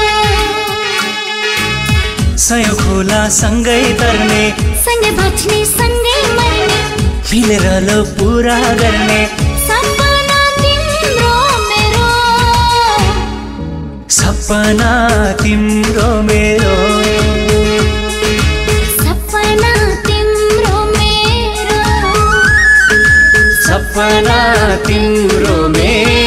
सय खोला सँगै तर्ने सँगै बाँच्ने सँगै मर्ने मिलेर लो पुरा गर्ने सपना तिम्रो मेरो सपना तिम्रो मेरो सपना तिम्रो मेरो सपना तिम्रो मेरो